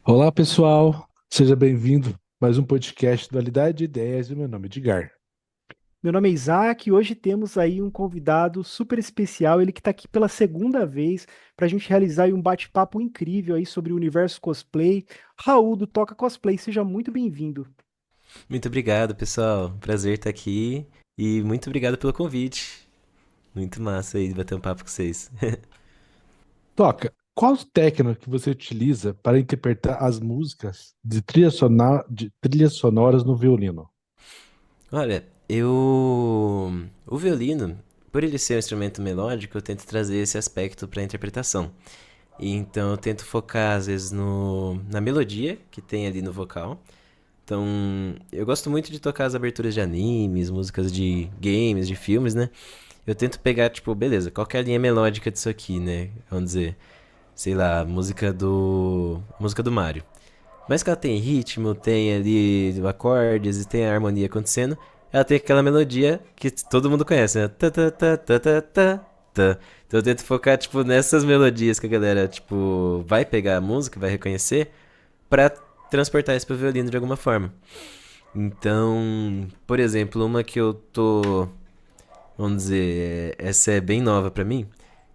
Olá, pessoal. Seja bem-vindo a mais um podcast Dualidade de Ideias. E meu nome é Edgar. Meu nome é Isaac e hoje temos aí um convidado super especial, ele que está aqui pela segunda vez para a gente realizar aí um bate-papo incrível aí sobre o universo cosplay. Raul do Toca Cosplay, seja muito bem-vindo. Muito obrigado, pessoal. Prazer estar aqui e muito obrigado pelo convite. Muito massa aí bater um papo com vocês. Toca, qual técnica que você utiliza para interpretar as músicas de trilhas sonoras no violino? Olha, o violino, por ele ser um instrumento melódico, eu tento trazer esse aspecto para a interpretação. E então eu tento focar às vezes no na melodia que tem ali no vocal. Então, eu gosto muito de tocar as aberturas de animes, músicas de games, de filmes, né? Eu tento pegar, tipo, beleza, qual que é a linha melódica disso aqui, né? Vamos dizer, sei lá, música do Mario. Mas que ela tem ritmo, tem ali acordes e tem a harmonia acontecendo, ela tem aquela melodia que todo mundo conhece, né? Ta ta ta ta ta ta ta. Então eu tento focar tipo nessas melodias que a galera tipo vai pegar a música, vai reconhecer pra transportar isso pro violino de alguma forma. Então, por exemplo, uma que eu tô, vamos dizer, essa é bem nova pra mim.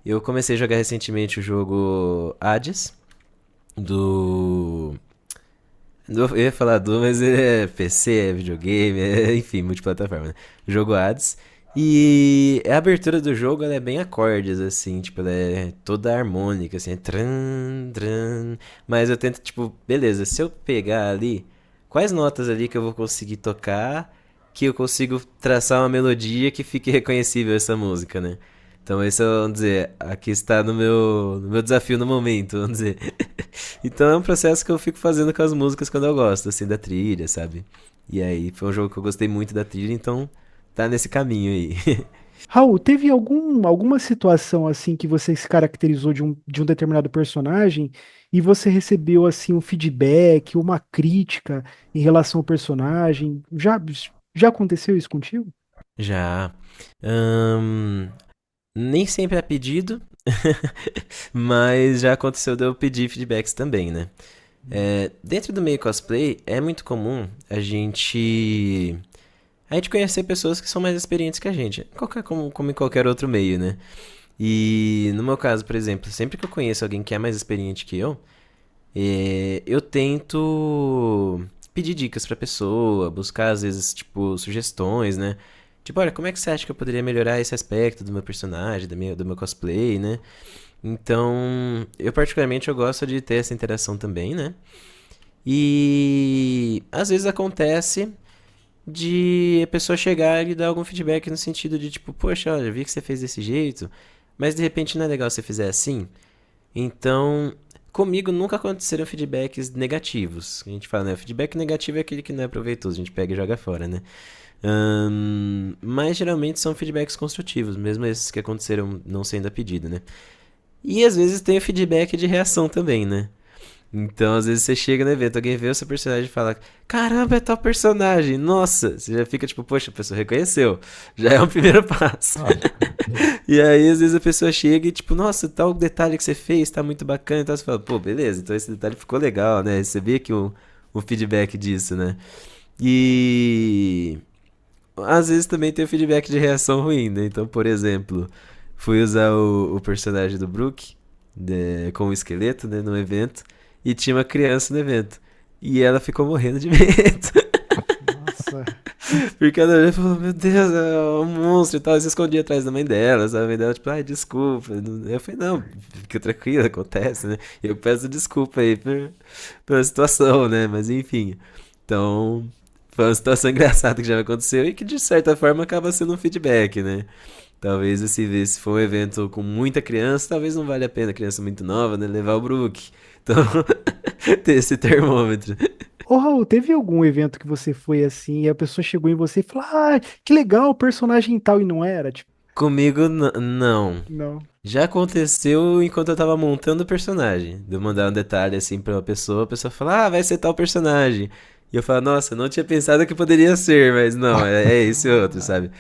Eu comecei a jogar recentemente o jogo Hades do eu ia falar do, mas é PC, é videogame, enfim, multiplataforma, né? O jogo Hades. E a abertura do jogo, ela é bem acordes, assim, tipo, ela é toda harmônica, assim, é tran, tran. Mas eu tento, tipo, beleza, se eu pegar ali, quais notas ali que eu vou conseguir tocar, que eu consigo traçar uma melodia que fique reconhecível essa música, né? Então esse é, vamos dizer, aqui está no meu desafio no momento, vamos dizer. Então é um processo que eu fico fazendo com as músicas quando eu gosto, assim, da trilha, sabe? E aí foi um jogo que eu gostei muito da trilha, então tá nesse caminho aí. Raul, teve alguma situação assim que você se caracterizou de um determinado personagem e você recebeu assim um feedback, uma crítica em relação ao personagem? Já aconteceu isso contigo? Já. Ahn, Nem sempre é pedido, mas já aconteceu de eu pedir feedbacks também, né? Dentro do meio cosplay, é muito comum a gente conhecer pessoas que são mais experientes que a gente, como em qualquer outro meio, né? E no meu caso, por exemplo, sempre que eu conheço alguém que é mais experiente que eu tento pedir dicas pra pessoa, buscar às vezes, tipo, sugestões, né? Tipo, olha, como é que você acha que eu poderia melhorar esse aspecto do meu personagem, do meu cosplay, né? Então, eu particularmente eu gosto de ter essa interação também, né? E às vezes acontece de a pessoa chegar e dar algum feedback no sentido de tipo, poxa, olha, vi que você fez desse jeito, mas de repente não é legal você fizer assim. Então, comigo nunca aconteceram feedbacks negativos. A gente fala, né? O feedback negativo é aquele que não é proveitoso, a gente pega e joga fora, né? Mas geralmente são feedbacks construtivos, mesmo esses que aconteceram não sendo a pedido, né? E às vezes tem o feedback de reação também, né? Então, às vezes você chega no evento, alguém vê o seu personagem e fala: Caramba, é tal personagem! Nossa! Você já fica tipo, poxa, a pessoa reconheceu. Já é um primeiro passo. Olha, E aí, às vezes a pessoa chega e tipo, nossa, tal detalhe que você fez tá muito bacana. Então você fala, pô, beleza, então esse detalhe ficou legal, né? Recebi aqui um feedback disso, né? E às vezes também tem o feedback de reação ruim, né? Então, por exemplo, fui usar o personagem do Brook com o esqueleto, né, no evento, e tinha uma criança no evento. E ela ficou morrendo de medo. Nossa. Porque ela falou, meu Deus, é um monstro e tal. E se escondia atrás da mãe dela, sabe? A mãe dela, tipo, ai, desculpa. Eu falei, não, fica tranquilo, acontece, né? Eu peço desculpa aí pela situação, né? Mas enfim. Então, foi uma situação engraçada que já aconteceu e que de certa forma acaba sendo um feedback, né? Talvez se for um evento com muita criança, talvez não valha a pena, criança muito nova, né? Levar o Brook. Então, ter esse termômetro. Ô, Raul, teve algum evento que você foi assim e a pessoa chegou em você e falou: Ah, que legal, o personagem tal, e não era? Tipo, Comigo, não. não. Já aconteceu enquanto eu tava montando o personagem. De eu mandar um detalhe assim pra uma pessoa, a pessoa fala, ah, vai ser tal personagem. E eu falo, nossa, não tinha pensado que poderia ser, mas não, é esse outro, sabe?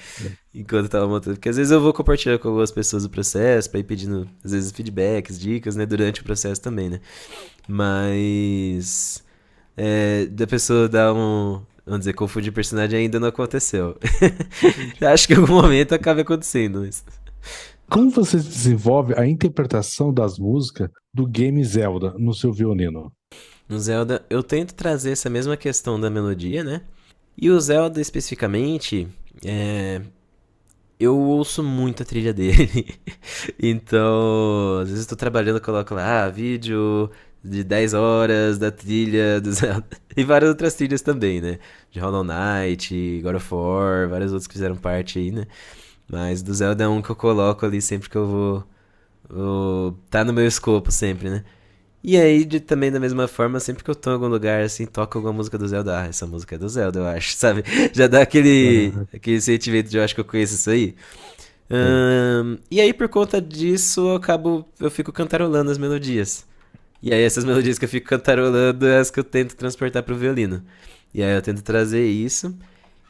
Enquanto eu tava montando. Porque às vezes eu vou compartilhar com algumas pessoas o processo, pra ir pedindo, às vezes, feedbacks, dicas, né, durante o processo também, né? Mas. Da pessoa dar um. Vamos dizer, confundir personagem ainda não aconteceu. Entendi. Acho que em algum momento acaba acontecendo isso. Como você desenvolve a interpretação das músicas do game Zelda no seu violino? No Zelda, eu tento trazer essa mesma questão da melodia, né? E o Zelda especificamente, eu ouço muito a trilha dele. Então, às vezes eu tô trabalhando, eu coloco lá, vídeo de 10 horas da trilha do Zelda. E várias outras trilhas também, né? De Hollow Knight, God of War, vários outros que fizeram parte aí, né? Mas do Zelda é um que eu coloco ali sempre que eu vou tá no meu escopo sempre, né? E aí, também da mesma forma, sempre que eu tô em algum lugar, assim, toca alguma música do Zelda. Ah, essa música é do Zelda, eu acho, sabe? Já dá Aham, aquele sentimento de eu acho que eu conheço isso aí. sei. E aí, por conta disso, eu fico cantarolando as melodias. E aí, essas melodias que eu fico cantarolando é as que eu tento transportar pro violino. E aí, eu tento trazer isso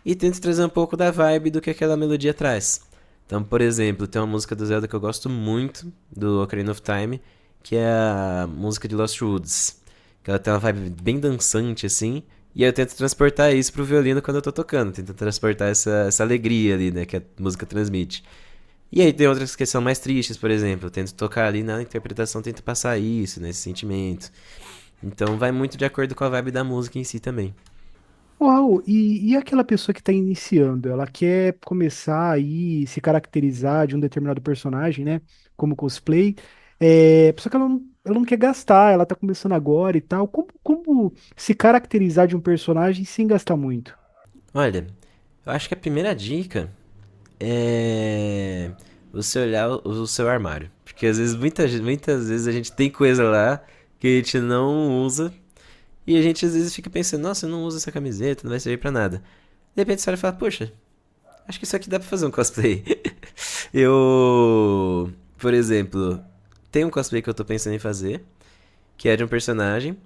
e tento trazer um pouco da vibe do que aquela melodia traz. Então, por exemplo, tem uma música do Zelda que eu gosto muito, do Ocarina of Time, que é a música de Lost Woods. Que ela tem uma vibe bem dançante, assim. E aí eu tento transportar isso pro violino quando eu tô tocando. Tento transportar essa alegria ali, né, que a música transmite. E aí tem outras que são mais tristes, por exemplo. Eu tento tocar ali na interpretação, tento passar isso, né, esse sentimento. Então vai muito de acordo com a vibe da música em si também. Uau, e aquela pessoa que está iniciando, ela quer começar aí, se caracterizar de um determinado personagem, né? Como cosplay, só que ela não quer gastar, ela está começando agora e tal. Como se caracterizar de um personagem sem gastar muito? Olha, eu acho que a primeira dica é você olhar o seu armário. Porque às vezes, muitas vezes a gente tem coisa lá que a gente não usa. E a gente às vezes fica pensando, nossa, eu não uso essa camiseta, não vai servir pra nada. De repente você olha e fala, poxa, acho que isso aqui dá pra fazer um cosplay. Eu, por exemplo, tem um cosplay que eu tô pensando em fazer, que é de um personagem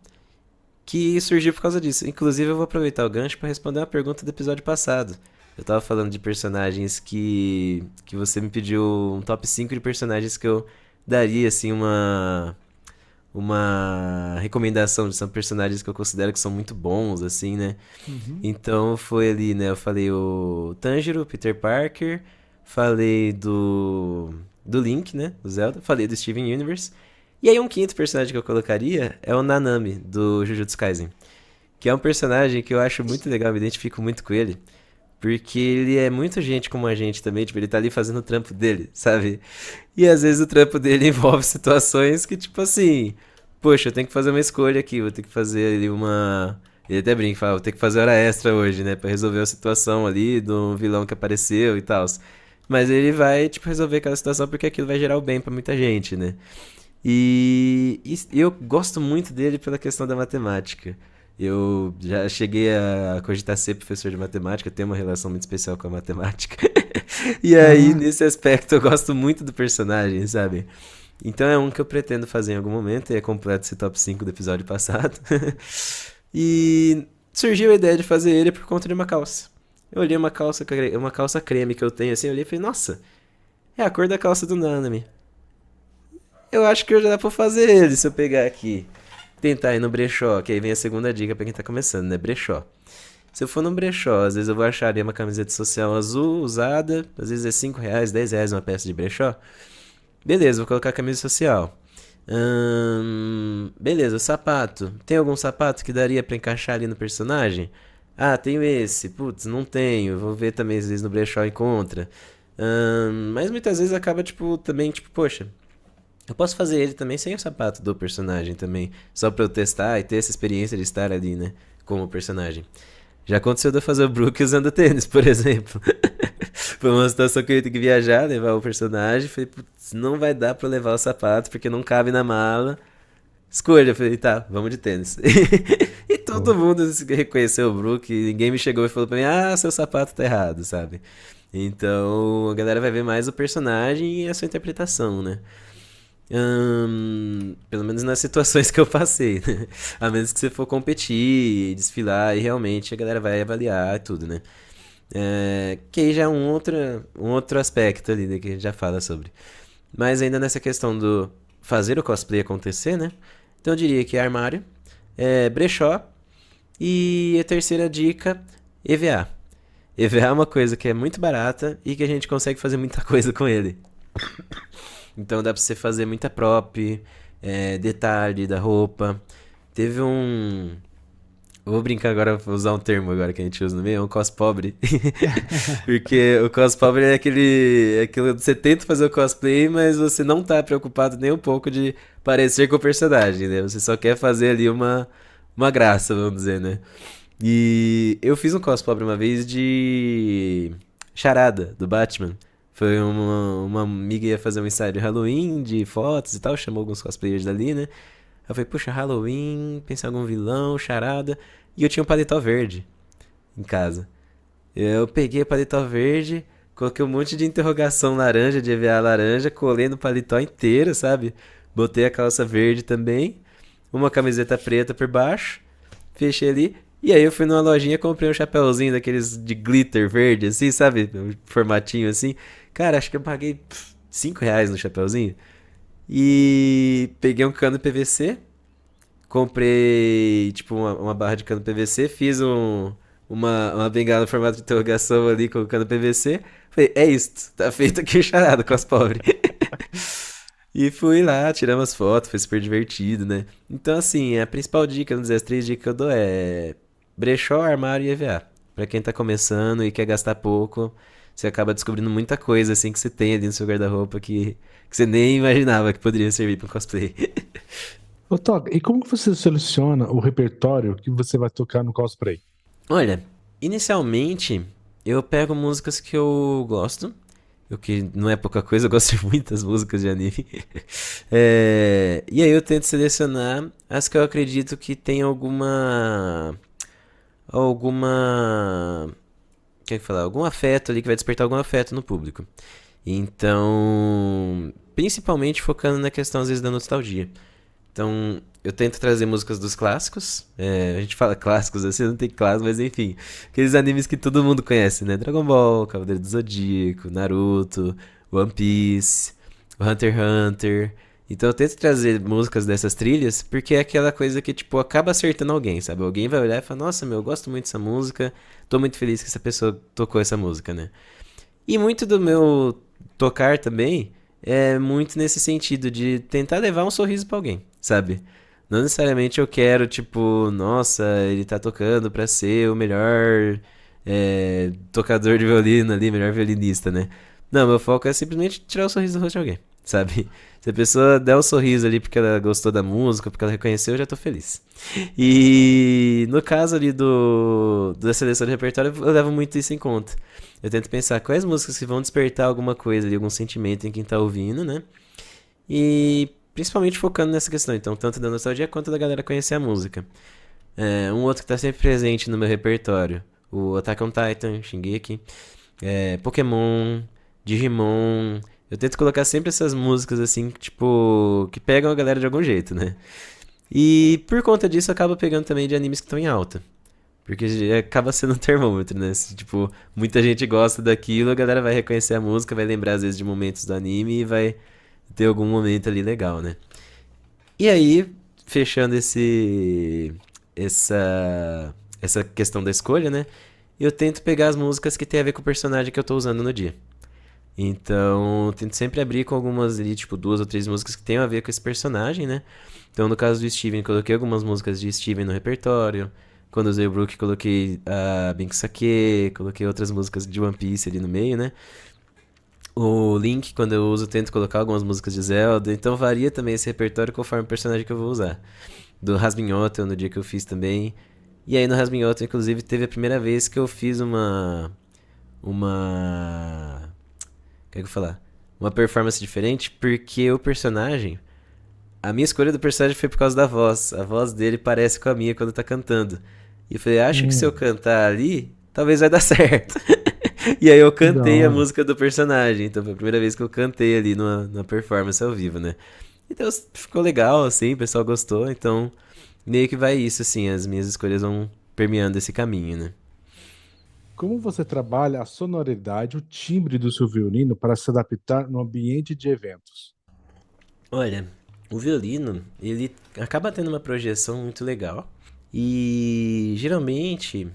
que surgiu por causa disso. Inclusive, eu vou aproveitar o gancho pra responder uma pergunta do episódio passado. Eu tava falando de personagens que você me pediu um top 5 de personagens que eu daria, assim, uma recomendação de são personagens que eu considero que são muito bons, assim, né? Uhum. Então foi ali, né? Eu falei o Tanjiro, Peter Parker, falei do Link, né? Do Zelda, falei do Steven Universe. E aí um quinto personagem que eu colocaria é o Nanami, do Jujutsu Kaisen. Que é um personagem que eu acho muito legal, me identifico muito com ele. Porque ele é muito gente como a gente também, tipo, ele tá ali fazendo o trampo dele, sabe? E às vezes o trampo dele envolve situações que, tipo assim, poxa, eu tenho que fazer uma escolha aqui, vou ter que fazer ali uma. Ele até brinca, fala, vou ter que fazer hora extra hoje, né? Pra resolver a situação ali do vilão que apareceu e tal. Mas ele vai, tipo, resolver aquela situação porque aquilo vai gerar o bem pra muita gente, né? E eu gosto muito dele pela questão da matemática. Eu já cheguei a cogitar ser professor de matemática, tenho uma relação muito especial com a matemática. E aí, Ah, nesse aspecto, eu gosto muito do personagem, sabe? Então é um que eu pretendo fazer em algum momento, e é completo esse top 5 do episódio passado. E surgiu a ideia de fazer ele por conta de uma calça. Eu olhei uma calça creme que eu tenho assim, eu olhei e falei, nossa, é a cor da calça do Nanami. Eu acho que eu já dá pra fazer ele se eu pegar aqui. Tentar ir no brechó, que aí vem a segunda dica pra quem tá começando, né? Brechó. Se eu for no brechó, às vezes eu vou achar ali uma camiseta social azul, usada, às vezes é R$ 5, R$ 10 uma peça de brechó. Beleza, vou colocar a camisa social. Beleza, o sapato. Tem algum sapato que daria pra encaixar ali no personagem? Ah, tenho esse. Putz, não tenho. Vou ver também, às vezes no brechó encontra. Mas muitas vezes acaba, tipo, também, tipo, poxa, eu posso fazer ele também sem o sapato do personagem também. Só pra eu testar e ter essa experiência de estar ali, né? Como personagem. Já aconteceu de eu fazer o Brook usando tênis, por exemplo. Foi uma situação que eu ia ter que viajar, levar o personagem. Falei, putz, não vai dar pra eu levar o sapato porque não cabe na mala. Escolha. Eu falei, tá, vamos de tênis. E todo pô. mundo reconheceu o Brook. E ninguém me chegou e falou pra mim, ah, seu sapato tá errado, sabe? Então a galera vai ver mais o personagem e a sua interpretação, né? Pelo menos nas situações que eu passei, né? A menos que você for competir, desfilar, e realmente a galera vai avaliar e tudo, né? Que aí já é um outro aspecto ali, né, que a gente já fala sobre. Mas ainda nessa questão do fazer o cosplay acontecer, né? Então eu diria que é armário, brechó e a terceira dica, EVA. EVA é uma coisa que é muito barata e que a gente consegue fazer muita coisa com ele. Então dá pra você fazer muita prop, detalhe da roupa. Teve um. Eu vou brincar agora, vou usar um termo agora que a gente usa no meio, é um cospobre. Porque o cospobre é aquilo que você tenta fazer o cosplay, mas você não tá preocupado nem um pouco de parecer com o personagem, né? Você só quer fazer ali uma graça, vamos dizer, né? E eu fiz um cosplay uma vez de Charada, do Batman. Foi uma amiga ia fazer um ensaio de Halloween, de fotos e tal, chamou alguns cosplayers dali, né? Eu falei, puxa, Halloween, pensar em algum vilão, Charada. E eu tinha um paletó verde em casa. Eu peguei o paletó verde, coloquei um monte de interrogação laranja, de EVA laranja, colei no paletó inteiro, sabe? Botei a calça verde também, uma camiseta preta por baixo, fechei ali. E aí eu fui numa lojinha e comprei um chapéuzinho daqueles de glitter verde, assim, sabe? Um formatinho assim. Cara, acho que eu paguei R$ 5 no chapéuzinho. E peguei um cano PVC, comprei tipo uma barra de cano PVC, fiz uma bengala no formato de interrogação ali com o cano PVC. Falei, é isso, tá feito aqui o charada com as pobres. E fui lá, tiramos as fotos, foi super divertido, né? Então, assim, a principal dica, vamos dizer, as 3 dicas que eu dou é brechó, armário e EVA. Pra quem tá começando e quer gastar pouco, você acaba descobrindo muita coisa, assim, que você tem ali no seu guarda-roupa que você nem imaginava que poderia servir pra um cosplay. Ô, Toca, e como que você seleciona o repertório que você vai tocar no cosplay? Olha, inicialmente eu pego músicas que eu gosto, o que não é pouca coisa, eu gosto de muitas músicas de anime. E aí eu tento selecionar as que eu acredito que tem alguma, quer falar, algum afeto ali que vai despertar algum afeto no público. Então, principalmente focando na questão às vezes da nostalgia. Então, eu tento trazer músicas dos clássicos. A gente fala clássicos assim, não tem clássico, mas enfim. Aqueles animes que todo mundo conhece, né? Dragon Ball, Cavaleiro do Zodíaco, Naruto, One Piece, o Hunter x Hunter. Então eu tento trazer músicas dessas trilhas, porque é aquela coisa que, tipo, acaba acertando alguém, sabe? Alguém vai olhar e falar, nossa, meu, eu gosto muito dessa música, tô muito feliz que essa pessoa tocou essa música, né? E muito do meu tocar também é muito nesse sentido de tentar levar um sorriso pra alguém, sabe? Não necessariamente eu quero, tipo, nossa, ele tá tocando pra ser o melhor tocador de violino ali, melhor violinista, né? Não, meu foco é simplesmente tirar o sorriso do rosto de alguém, sabe? Se a pessoa der um sorriso ali porque ela gostou da música, porque ela reconheceu, eu já tô feliz. E no caso ali da seleção de repertório, eu levo muito isso em conta. Eu tento pensar quais músicas que vão despertar alguma coisa ali, algum sentimento em quem tá ouvindo, né? E principalmente focando nessa questão, então, tanto da nostalgia quanto da galera conhecer a música. Um outro que tá sempre presente no meu repertório, o Attack on Titan, Shingeki, Pokémon, Digimon. Eu tento colocar sempre essas músicas assim, tipo, que pegam a galera de algum jeito, né? E por conta disso, eu acabo pegando também de animes que estão em alta. Porque acaba sendo um termômetro, né? Se, tipo, muita gente gosta daquilo, a galera vai reconhecer a música, vai lembrar às vezes de momentos do anime e vai ter algum momento ali legal, né? E aí, fechando essa questão da escolha, né? Eu tento pegar as músicas que tem a ver com o personagem que eu tô usando no dia. Então, eu tento sempre abrir com algumas ali, tipo, 2 ou 3 músicas que tenham a ver com esse personagem, né? Então, no caso do Steven, coloquei algumas músicas de Steven no repertório. Quando usei o Brook, coloquei a Binks Sake, coloquei outras músicas de One Piece ali no meio, né? O Link, quando eu uso, eu tento colocar algumas músicas de Zelda. Então, varia também esse repertório conforme o personagem que eu vou usar. Do Rasminhotel, no dia que eu fiz também. E aí, no Rasminhotel, inclusive, teve a primeira vez que eu fiz uma... O que é que eu vou falar? Uma performance diferente, porque o personagem... A minha escolha do personagem foi por causa da voz. A voz dele parece com a minha quando tá cantando. E eu falei, acho que se eu cantar ali, talvez vai dar certo. E aí eu Que da cantei a hora. música do personagem. Então foi a primeira vez que eu cantei ali numa performance ao vivo, né? Então ficou legal, assim, o pessoal gostou, então meio que vai isso, assim, as minhas escolhas vão permeando esse caminho, né? Como você trabalha a sonoridade, o timbre do seu violino para se adaptar no ambiente de eventos? Olha, o violino, ele acaba tendo uma projeção muito legal. E geralmente,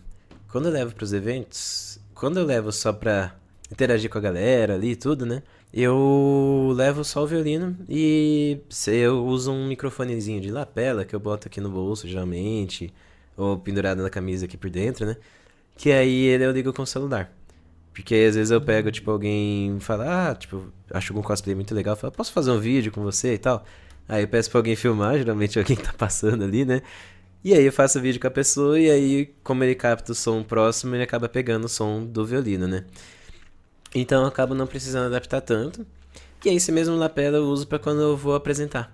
quando eu levo pros eventos, quando eu levo só pra interagir com a galera ali e tudo, né? Eu levo só o violino e eu uso um microfonezinho de lapela que eu boto aqui no bolso, geralmente, ou pendurado na camisa aqui por dentro, né? Que aí eu ligo com o celular. Porque aí, às vezes eu pego, tipo, alguém fala, tipo, acho algum cosplay muito legal, fala, posso fazer um vídeo com você e tal? Aí eu peço pra alguém filmar, geralmente é alguém que tá passando ali, né? E aí eu faço o vídeo com a pessoa e aí, como ele capta o som próximo, ele acaba pegando o som do violino, né? Então eu acabo não precisando adaptar tanto. E aí esse mesmo lapela eu uso pra quando eu vou apresentar.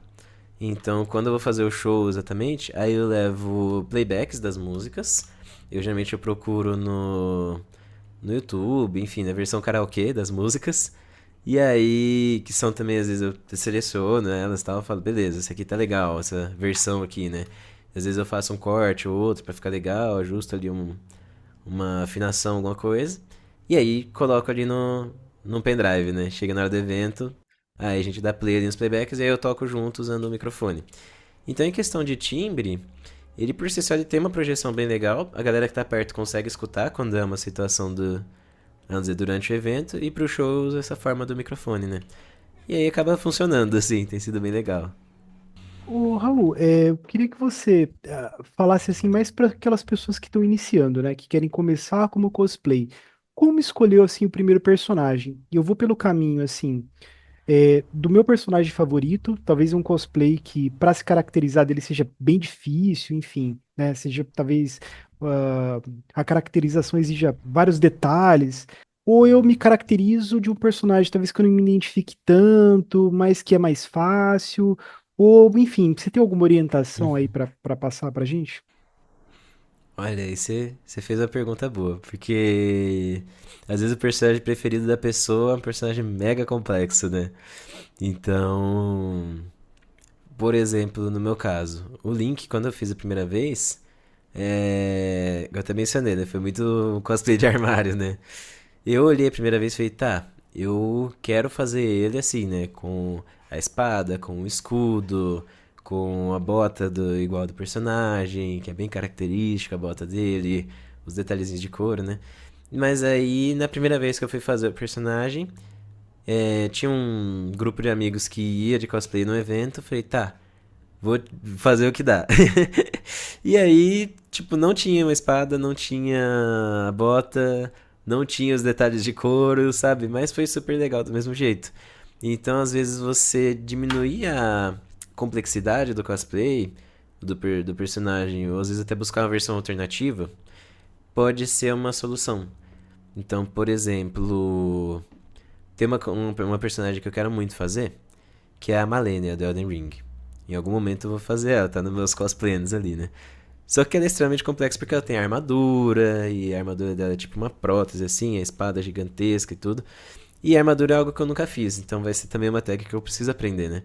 Então, quando eu vou fazer o show exatamente, aí eu levo playbacks das músicas. Eu geralmente eu procuro no YouTube, enfim, na versão karaokê das músicas. E aí, que são também, às vezes eu seleciono elas e tal, eu falo, beleza, essa aqui tá legal, essa versão aqui, né? Às vezes eu faço um corte ou outro pra ficar legal, ajusto ali uma afinação, alguma coisa. E aí coloco ali no pendrive, né? Chega na hora do evento, aí a gente dá play ali nos playbacks e aí eu toco junto usando o microfone. Então, em questão de timbre, ele por si só ele tem uma projeção bem legal. A galera que tá perto consegue escutar quando é uma situação vamos dizer, durante o evento. E pro show usa essa forma do microfone, né? E aí acaba funcionando, assim, tem sido bem legal. Ô, Raul, eu queria que você falasse assim mais para aquelas pessoas que estão iniciando, né, que querem começar como cosplay. Como escolheu assim o primeiro personagem? E eu vou pelo caminho assim, do meu personagem favorito, talvez um cosplay que para se caracterizar dele seja bem difícil, enfim, né, seja talvez ah, a caracterização exija vários detalhes. Ou eu me caracterizo de um personagem, talvez que eu não me identifique tanto, mas que é mais fácil. Ou, enfim, você tem alguma orientação aí para passar pra gente? Olha, aí você fez uma pergunta boa, porque às vezes o personagem preferido da pessoa é um personagem mega complexo, né? Então, por exemplo, no meu caso, o Link, quando eu fiz a primeira vez, eu até mencionei, né? Foi muito cosplay de armário, né? Eu olhei a primeira vez e falei, tá, eu quero fazer ele assim, né? Com a espada, com o escudo, com a bota igual do personagem, que é bem característica a bota dele, os detalhezinhos de couro, né? Mas aí, na primeira vez que eu fui fazer o personagem, tinha um grupo de amigos que ia de cosplay no evento, eu falei, tá, vou fazer o que dá. E aí, tipo, não tinha uma espada, não tinha a bota, não tinha os detalhes de couro, sabe? Mas foi super legal do mesmo jeito. Então, às vezes, você diminuir a complexidade do cosplay, do personagem, ou às vezes até buscar uma versão alternativa, pode ser uma solução. Então, por exemplo, tem uma personagem que eu quero muito fazer, que é a Malenia, do Elden Ring. Em algum momento eu vou fazer ela, tá nos meus cosplays ali, né? Só que ela é extremamente complexa porque ela tem armadura, e a armadura dela é tipo uma prótese, assim, a espada é gigantesca e tudo. E a armadura é algo que eu nunca fiz, então vai ser também uma técnica que eu preciso aprender, né?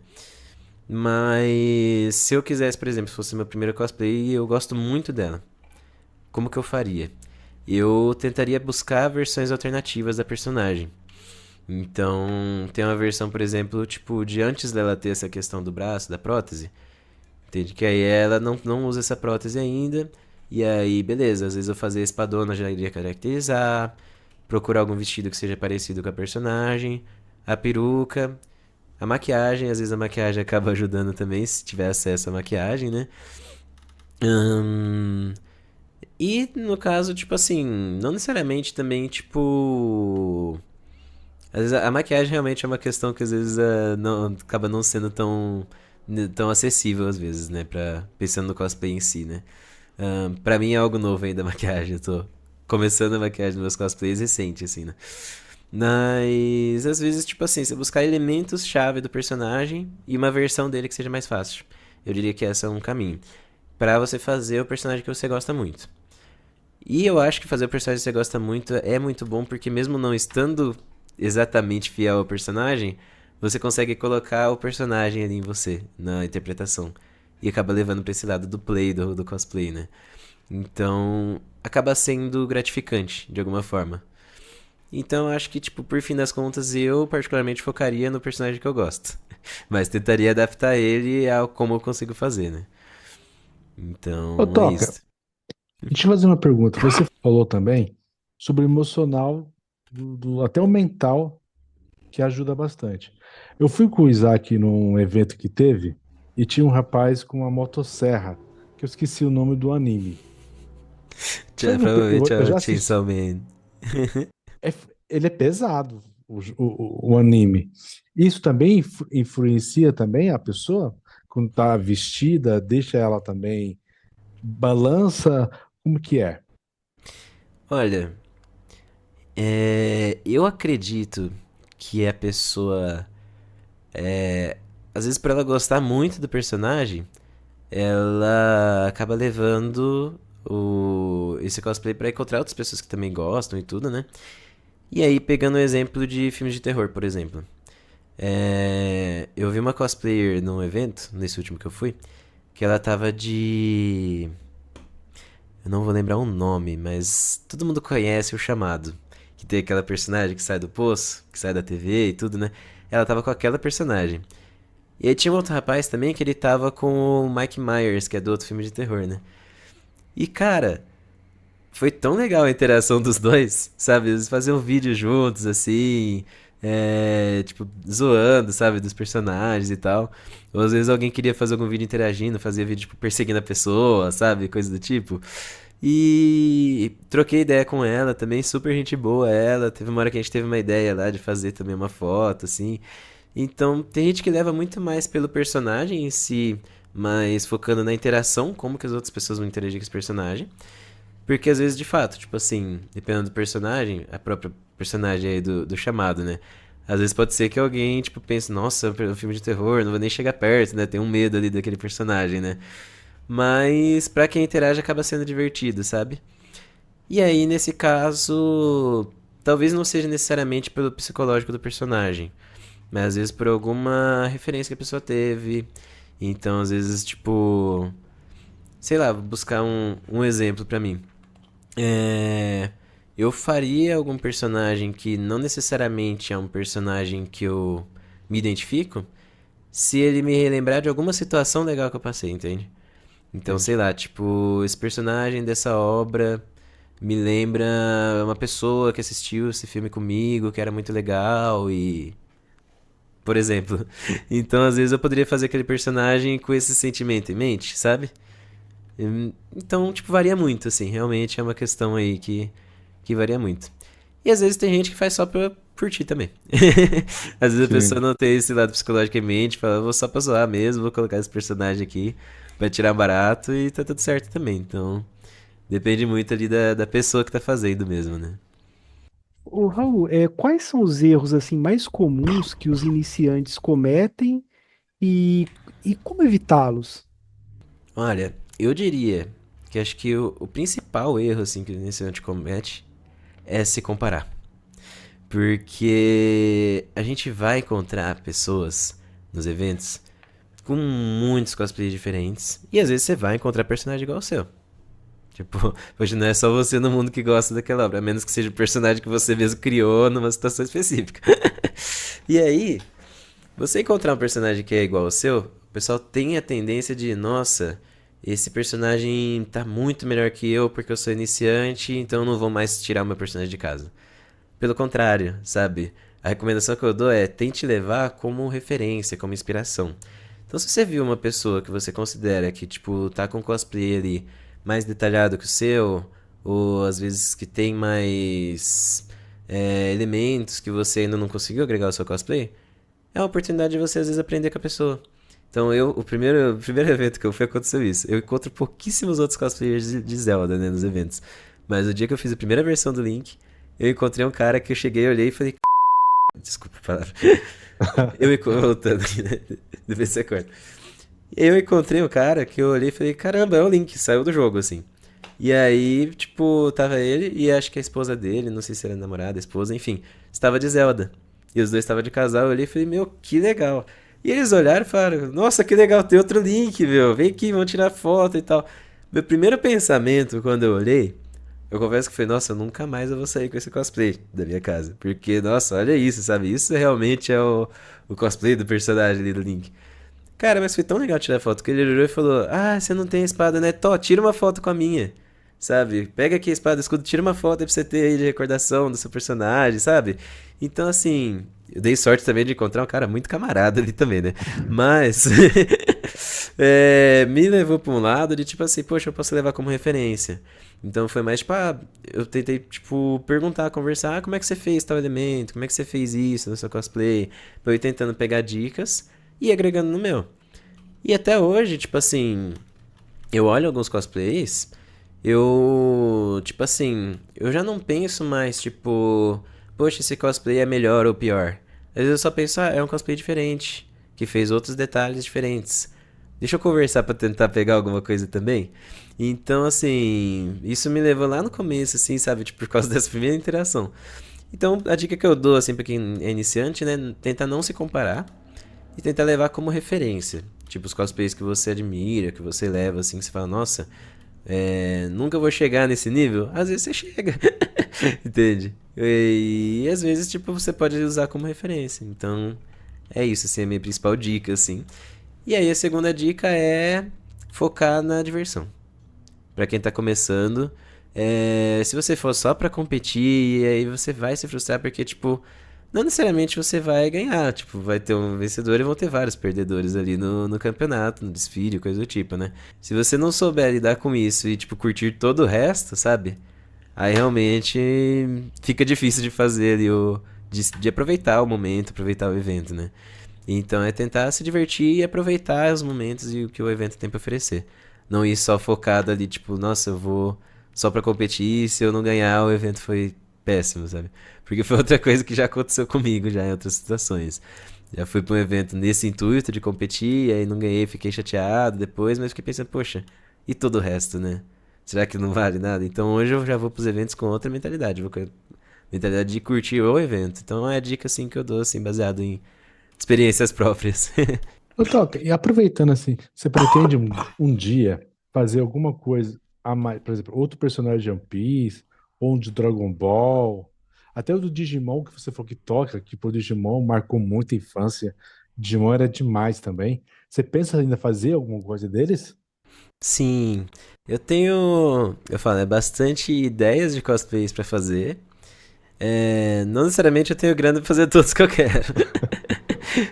Mas se eu quisesse, por exemplo, se fosse meu primeiro cosplay, eu gosto muito dela. Como que eu faria? Eu tentaria buscar versões alternativas da personagem. Então, tem uma versão, por exemplo, tipo, de antes dela ter essa questão do braço, da prótese. Entende? Que aí ela não usa essa prótese ainda. E aí, beleza, às vezes eu fazer a espadona já iria caracterizar. Procurar algum vestido que seja parecido com a personagem. A peruca. A maquiagem, às vezes a maquiagem acaba ajudando também, se tiver acesso à maquiagem, né? Hum, E no caso, tipo assim, não necessariamente também, tipo. Às vezes a maquiagem realmente é uma questão que às vezes não, acaba não sendo tão acessível às vezes, né? Pensando no cosplay em si, né? Pra mim é algo novo ainda a maquiagem. Eu tô começando a maquiagem dos meus cosplays recente, assim, né? Mas às vezes, tipo assim, você buscar elementos-chave do personagem e uma versão dele que seja mais fácil. Eu diria que esse é um caminho. Pra você fazer o personagem que você gosta muito. E eu acho que fazer o personagem que você gosta muito é muito bom, porque mesmo não estando exatamente fiel ao personagem, você consegue colocar o personagem ali em você, na interpretação. E acaba levando pra esse lado do play, do cosplay, né? Então, acaba sendo gratificante, de alguma forma. Então, eu acho que, tipo, por fim das contas, eu particularmente focaria no personagem que eu gosto. Mas tentaria adaptar ele ao como eu consigo fazer, né? Ô, Então, é Toca, isso. deixa eu fazer uma pergunta. Você falou também sobre o emocional, até o mental, que ajuda bastante. Eu fui com o Isaac num evento que teve e tinha um rapaz com uma motosserra, que eu esqueci o nome do anime. Só que Provavelmente é eu o já assisti. Chainsaw Man. Ele é pesado, o anime. Isso também influencia também a pessoa? Quando tá vestida, deixa ela também, balança, como que é? Olha, eu acredito que a pessoa, às vezes por ela gostar muito do personagem, ela acaba levando esse cosplay pra encontrar outras pessoas que também gostam e tudo, né? E aí, pegando o exemplo de filmes de terror, por exemplo. Eu vi uma cosplayer num evento, nesse último que eu fui, que ela tava de. Eu não vou lembrar um nome, mas todo mundo conhece o Chamado. Que tem aquela personagem que sai do poço, que sai da TV e tudo, né? Ela tava com aquela personagem. E aí tinha um outro rapaz também que ele tava com o Mike Myers, que é do outro filme de terror, né? E cara, foi tão legal a interação dos dois, sabe? Eles faziam vídeo juntos, assim, tipo, zoando, sabe? Dos personagens e tal. Ou às vezes alguém queria fazer algum vídeo interagindo, fazia vídeo, tipo, perseguindo a pessoa, sabe? Coisa do tipo. E troquei ideia com ela também, super gente boa ela. Teve uma hora que a gente teve uma ideia lá de fazer também uma foto, assim. Então, tem gente que leva muito mais pelo personagem em si, mas focando na interação, como que as outras pessoas vão interagir com esse personagem. Porque às vezes, de fato, tipo assim, dependendo do personagem, a própria personagem aí do chamado, né? Às vezes pode ser que alguém, tipo, pense, nossa, é um filme de terror, não vou nem chegar perto, né? Tem um medo ali daquele personagem, né? Mas pra quem interage acaba sendo divertido, sabe? E aí, nesse caso, talvez não seja necessariamente pelo psicológico do personagem, mas às vezes por alguma referência que a pessoa teve. Então, às vezes, tipo, sei lá, vou buscar um exemplo pra mim. É, eu faria algum personagem que não necessariamente é um personagem que eu me identifico, se ele me relembrar de alguma situação legal que eu passei, entende? Então, sei Entendi. lá, tipo, esse personagem dessa obra me lembra uma pessoa que assistiu esse filme comigo, que era muito legal e. Por exemplo. Então, às vezes eu poderia fazer aquele personagem com esse sentimento em mente, sabe? Então, tipo, varia muito, assim. Realmente é uma questão aí que varia muito. E às vezes tem gente que faz só pra curtir também. Às vezes a pessoa Sim. não tem esse lado psicológico em mente, fala, vou só pra zoar mesmo, vou colocar esse personagem aqui, vai tirar barato e tá tudo certo também. Então, depende muito ali da pessoa que tá fazendo mesmo, né? Ô, Raul, quais são os erros assim mais comuns que os iniciantes cometem e, e como evitá-los? Olha, eu diria que acho que o principal erro, assim, que o iniciante comete é se comparar. Porque a gente vai encontrar pessoas nos eventos com muitos cosplays diferentes. E às vezes você vai encontrar personagem igual ao seu. Tipo, hoje não é só você no mundo que gosta daquela obra, a menos que seja o personagem que você mesmo criou numa situação específica. E aí, você encontrar um personagem que é igual ao seu, o pessoal tem a tendência de, nossa, esse personagem tá muito melhor que eu porque eu sou iniciante, então eu não vou mais tirar o meu personagem de casa. Pelo contrário, sabe? A recomendação que eu dou é tente levar como referência, como inspiração. Então, se você viu uma pessoa que você considera que, tipo, tá com cosplay ali mais detalhado que o seu, ou às vezes que tem mais elementos que você ainda não conseguiu agregar ao seu cosplay, é uma oportunidade de você às vezes aprender com a pessoa. Então, o primeiro evento que eu fui aconteceu isso. Eu encontro pouquíssimos outros cosplayers de Zelda, né, nos eventos. Mas o dia que eu fiz a primeira versão do Link, eu encontrei um cara que eu cheguei, olhei e falei. Desculpa a palavra. Voltando aqui, né? Depois você corta. Eu encontrei um cara que eu olhei e falei, caramba, é o Link, saiu do jogo, assim. E aí, tipo, tava ele e acho que a esposa dele, não sei se era namorada, esposa, enfim, estava de Zelda. E os dois estavam de casal, eu olhei e falei, meu, que legal. E eles olharam e falaram, nossa, que legal, tem outro link, meu, vem aqui, vamos tirar foto e tal. Meu primeiro pensamento quando eu olhei, eu confesso que foi, nossa, nunca mais eu vou sair com esse cosplay da minha casa. Porque, nossa, olha isso, sabe? Isso realmente é o cosplay do personagem ali do Link. Cara, mas foi tão legal tirar foto que ele olhou e falou: Ah, você não tem espada, né? Tó, tira uma foto com a minha. Sabe? Pega aqui a espada, escudo, tira uma foto aí pra você ter aí de recordação do seu personagem, sabe? Então, assim, eu dei sorte também de encontrar um cara muito camarada ali também, né? Mas me levou pra um lado de tipo assim, poxa, eu posso levar como referência. Então foi mais tipo, eu tentei, tipo, perguntar, conversar, como é que você fez tal elemento, como é que você fez isso no seu cosplay, pra eu ir tentando pegar dicas e ir agregando no meu. E até hoje, tipo assim, eu olho alguns cosplays, tipo assim, eu já não penso mais, tipo, poxa, esse cosplay é melhor ou pior. Às vezes eu só penso, é um cosplay diferente, que fez outros detalhes diferentes. Deixa eu conversar pra tentar pegar alguma coisa também. Então, assim, isso me levou lá no começo, assim, sabe, tipo, por causa dessa primeira interação. Então, a dica que eu dou, assim, pra quem é iniciante, né, tentar não se comparar e tentar levar como referência. Tipo, os cosplays que você admira, que você leva, assim, que você fala, nossa, nunca vou chegar nesse nível. Às vezes você chega, entende? E às vezes, tipo, você pode usar como referência. Então, é isso, assim, é a minha principal dica, assim. E aí, a segunda dica é focar na diversão. Pra quem tá começando, se você for só pra competir, e aí você vai se frustrar porque, tipo, não necessariamente você vai ganhar, tipo, vai ter um vencedor e vão ter vários perdedores ali no campeonato, no desfile, coisa do tipo, né? Se você não souber lidar com isso e, tipo, curtir todo o resto, sabe? Aí realmente fica difícil de fazer ali de aproveitar o momento, aproveitar o evento, né? Então é tentar se divertir e aproveitar os momentos e o que o evento tem pra oferecer. Não ir só focado ali, tipo, nossa, eu vou só pra competir, e se eu não ganhar, o evento foi péssimo, sabe? Porque foi outra coisa que já aconteceu comigo já em outras situações. Já fui pra um evento nesse intuito de competir, e aí não ganhei, fiquei chateado depois, mas fiquei pensando, poxa, e todo o resto, né? Será que não vale nada? Então hoje eu já vou pros eventos com outra mentalidade, vou com a mentalidade de curtir o evento. Então é a dica assim que eu dou, assim, baseado em experiências próprias. Ô, Toca, e aproveitando assim, você pretende um dia fazer alguma coisa a mais, por exemplo, outro personagem de One Piece, ou um de Dragon Ball, até o do Digimon que você falou que toca, que pro Digimon marcou muito a infância. Digimon era demais também. Você pensa ainda fazer alguma coisa deles? Sim, eu falo, bastante ideias de cosplays pra fazer. Não necessariamente eu tenho grana pra fazer todos que eu quero.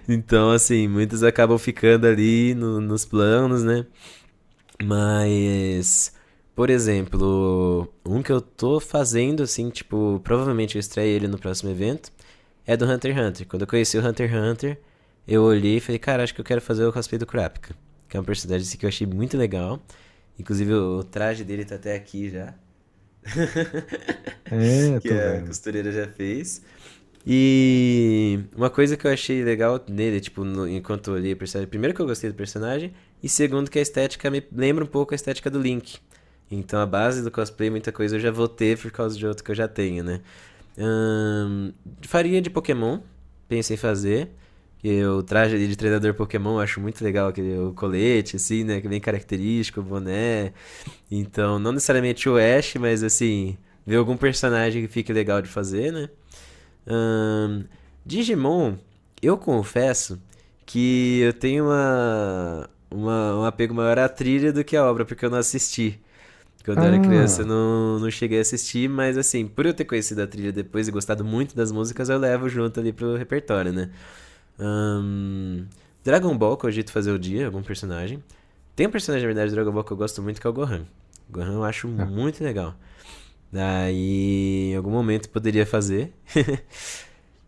Então, assim, muitos acabam ficando ali nos planos, né? Mas, por exemplo, um que eu tô fazendo, assim, tipo, provavelmente eu estreio ele no próximo evento, é do Hunter x Hunter. Quando eu conheci o Hunter x Hunter, eu olhei e falei, cara, acho que eu quero fazer o cosplay do Kurapika, que é um personagem assim, que eu achei muito legal. Inclusive, o traje dele tá até aqui já, É, que tô a vendo. costureira já fez. E uma coisa que eu achei legal nele, tipo, enquanto eu olhei o personagem, primeiro que eu gostei do personagem, e segundo que a estética me lembra um pouco a estética do Link. Então a base do cosplay, muita coisa eu já vou ter por causa de outro que eu já tenho, né? Faria de Pokémon, pensei em fazer. Que o traje ali de treinador Pokémon eu acho muito legal, aquele o colete, assim, né? Que é bem característico, o boné. Então, não necessariamente o Ash, mas assim, ver algum personagem que fique legal de fazer, né? Ahn, Digimon, eu confesso que eu tenho um apego maior à trilha do que à obra, porque eu não assisti. Quando eu era criança eu Ah, não cheguei a assistir, mas assim, por eu ter conhecido a trilha depois e gostado muito das músicas, eu levo junto ali pro repertório, né? Ahn, Dragon Ball, cogito fazer o dia, algum personagem. Tem um personagem, na verdade, de Dragon Ball que eu gosto muito, que é o Gohan. O Gohan eu acho ah, muito legal. Daí, em algum momento poderia fazer.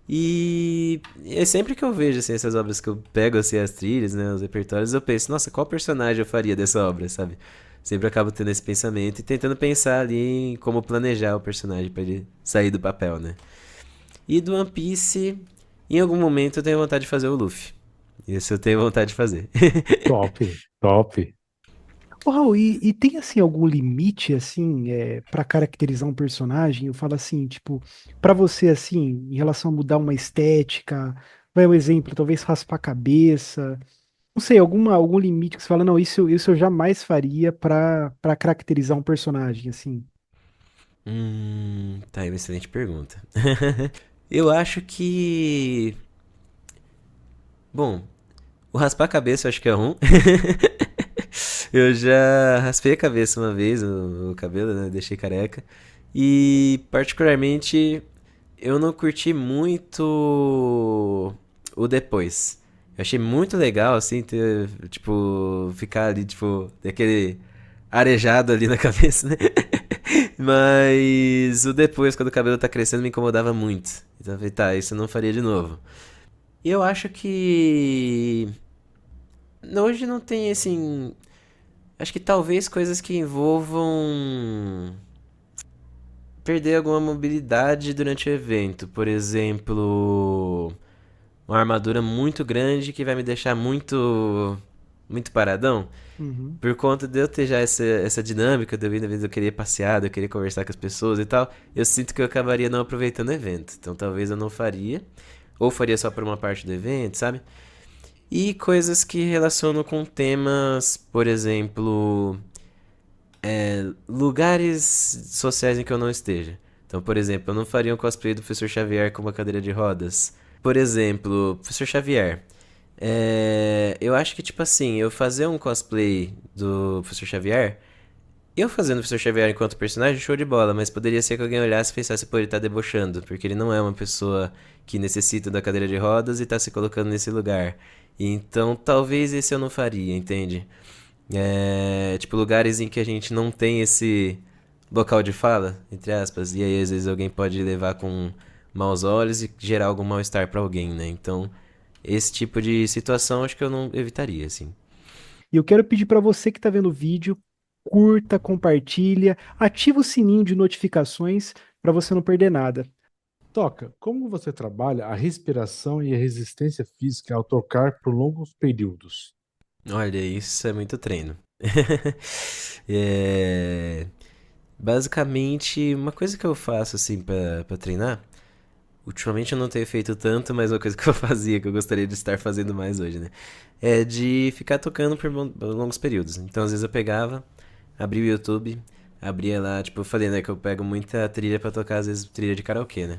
E é sempre que eu vejo assim, essas obras que eu pego assim, as trilhas, né, os repertórios, eu penso, nossa, qual personagem eu faria dessa obra, sabe? Sempre acabo tendo esse pensamento e tentando pensar ali em como planejar o personagem pra ele sair do papel, né? E do One Piece, em algum momento eu tenho vontade de fazer o Luffy. Isso eu tenho vontade de fazer. top, top. Ô, Raul, e tem assim algum limite assim para caracterizar um personagem? Eu falo assim, tipo, pra você assim, em relação a mudar uma estética, vai um exemplo, talvez raspar a cabeça, não sei, algum limite que você fala, não, isso eu jamais faria pra caracterizar um personagem, assim. Tá aí uma excelente pergunta. Eu acho que. Bom, o raspar a cabeça eu acho que é um. Eu já raspei a cabeça uma vez, o cabelo, né? Deixei careca. E, particularmente, eu não curti muito o depois. Eu achei muito legal, assim, ter, tipo, ficar ali, tipo, daquele arejado ali na cabeça, né? Mas o depois, quando o cabelo tá crescendo, me incomodava muito. Então eu falei, tá, isso eu não faria de novo. E eu acho que. Hoje não tem, assim. Acho que talvez coisas que envolvam perder alguma mobilidade durante o evento. Por exemplo, uma armadura muito grande que vai me deixar muito paradão. Uhum. Por conta de eu ter já essa dinâmica de eu ir na vez eu querer passear, de eu querer conversar com as pessoas e tal, eu sinto que eu acabaria não aproveitando o evento. Então talvez eu não faria. Ou faria só por uma parte do evento, sabe? E coisas que relacionam com temas, por exemplo, lugares sociais em que eu não esteja. Então, por exemplo, eu não faria um cosplay do Professor Xavier com uma cadeira de rodas. Por exemplo, Professor Xavier. Eu acho que, tipo assim, eu fazer um cosplay do Professor Xavier. Eu fazendo o Professor Xavier enquanto personagem, show de bola, mas poderia ser que alguém olhasse e pensasse, pô, ele tá debochando, porque ele não é uma pessoa que necessita da cadeira de rodas e tá se colocando nesse lugar. Então, talvez esse eu não faria, entende? Tipo, lugares em que a gente não tem esse local de fala, entre aspas, e aí às vezes alguém pode levar com maus olhos e gerar algum mal-estar pra alguém, né? Então, esse tipo de situação acho que eu não evitaria, assim. E eu quero pedir para você que está vendo o vídeo, curta, compartilha, ativa o sininho de notificações para você não perder nada. Toca, como você trabalha a respiração e a resistência física ao tocar por longos períodos? Olha, isso é muito treino. É, Basicamente, uma coisa que eu faço assim pra treinar, ultimamente eu não tenho feito tanto, mas uma coisa que eu fazia, que eu gostaria de estar fazendo mais hoje, né? É de ficar tocando por longos períodos. Então, às vezes eu pegava, abria o YouTube, abria lá, tipo, eu falei, né, que eu pego muita trilha pra tocar, às vezes trilha de karaokê, né?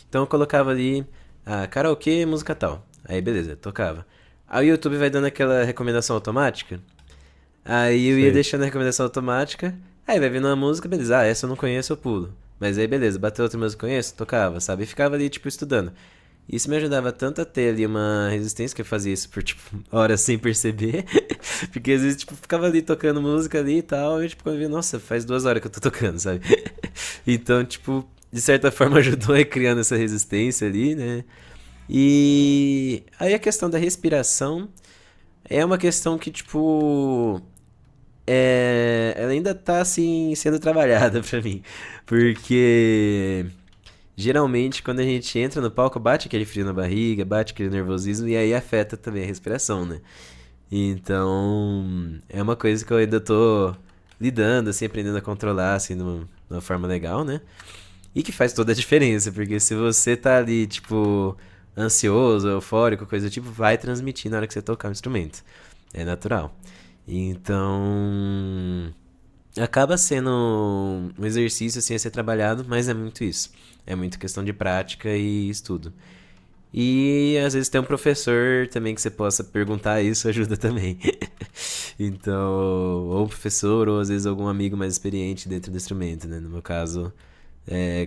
Então eu colocava ali, karaokê, música tal. Aí beleza, tocava. Aí o YouTube vai dando aquela recomendação automática. Aí eu ia Sei. deixando a recomendação automática. Aí vai vindo uma música, beleza. Ah, essa eu não conheço, eu pulo. Mas aí beleza, bateu outra música que eu conheço, tocava, sabe? E ficava ali, tipo, estudando. Isso me ajudava tanto a ter ali uma resistência, que eu fazia isso por, tipo, horas sem perceber. Porque às vezes, tipo, ficava ali tocando música ali e tal. E, tipo, quando eu via, nossa, faz 2 horas que eu tô tocando, sabe? Então, tipo, de certa forma ajudou a ir criando essa resistência ali, né? E aí a questão da respiração é uma questão que, tipo, ela ainda tá assim sendo trabalhada pra mim, porque geralmente quando a gente entra no palco bate aquele frio na barriga, bate aquele nervosismo e aí afeta também a respiração, né? Então é uma coisa que eu ainda tô lidando, assim, aprendendo a controlar, assim, de uma forma legal, né? E que faz toda a diferença, porque se você tá ali, tipo, ansioso, eufórico, coisa do tipo, vai transmitir na hora que você tocar o instrumento. É natural. Então, acaba sendo um exercício assim a ser trabalhado, mas é muito isso. É muito questão de prática e estudo. E às vezes tem um professor também que você possa perguntar isso ajuda também. Então, ou um professor, ou às vezes algum amigo mais experiente dentro do instrumento, né? No meu caso,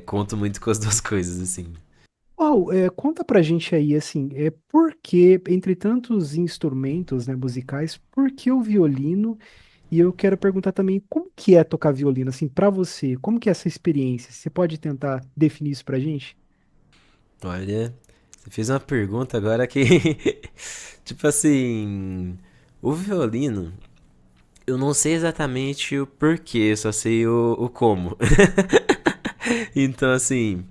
conto muito com as duas coisas, assim. Uau, conta pra gente aí, assim, por que, entre tantos instrumentos, né, musicais, por que o violino? E eu quero perguntar também como que é tocar violino, assim, pra você, como que é essa experiência? Você pode tentar definir isso pra gente? Olha, você fez uma pergunta agora que, tipo assim, o violino, eu não sei exatamente o porquê, só sei o como. Então, assim,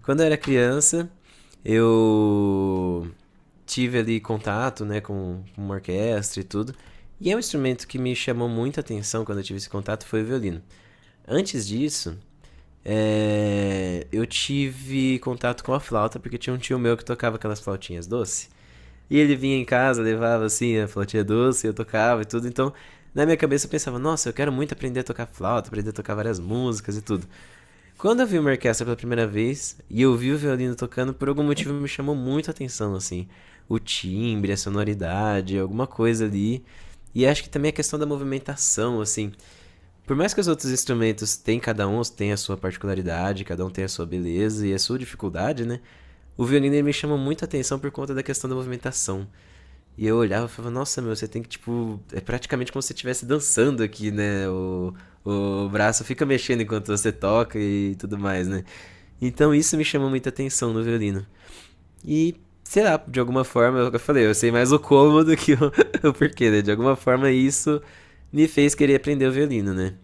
quando eu era criança, eu tive ali contato, né, com uma orquestra e tudo. E é um instrumento que me chamou muita atenção quando eu tive esse contato foi o violino. Antes disso, eu tive contato com a flauta, porque tinha um tio meu que tocava aquelas flautinhas doce. E ele vinha em casa, levava assim a flautinha doce, eu tocava e tudo. Então, na minha cabeça eu pensava, nossa, eu quero muito aprender a tocar flauta, aprender a tocar várias músicas e tudo. Quando eu vi uma orquestra pela primeira vez e eu vi o violino tocando, por algum motivo me chamou muito a atenção, assim. O timbre, a sonoridade, alguma coisa ali. E acho que também a questão da movimentação, assim. Por mais que os outros instrumentos tenham, cada um tem a sua particularidade, cada um tem a sua beleza e a sua dificuldade, né? O violino ele me chama muito a atenção por conta da questão da movimentação. E eu olhava e falava, nossa, meu, você tem que, tipo, é praticamente como se você estivesse dançando aqui, né? O braço fica mexendo enquanto você toca e tudo mais, né? Então isso me chama muita atenção no violino. E, sei lá, de alguma forma, eu falei, eu sei mais o como do que o porquê, né? De alguma forma isso me fez querer aprender o violino, né?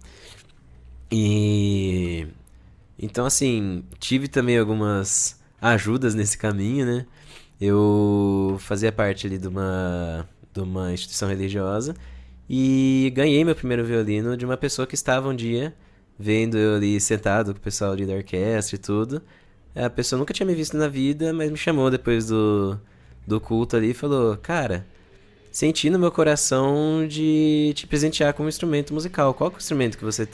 E então, assim, tive também algumas ajudas nesse caminho, né? Eu fazia parte ali de uma instituição religiosa e ganhei meu primeiro violino de uma pessoa que estava um dia vendo eu ali sentado com o pessoal ali da orquestra e tudo. A pessoa nunca tinha me visto na vida, mas me chamou depois do culto ali e falou: Cara, senti no meu coração de te presentear com um instrumento musical. Qual que é o instrumento que você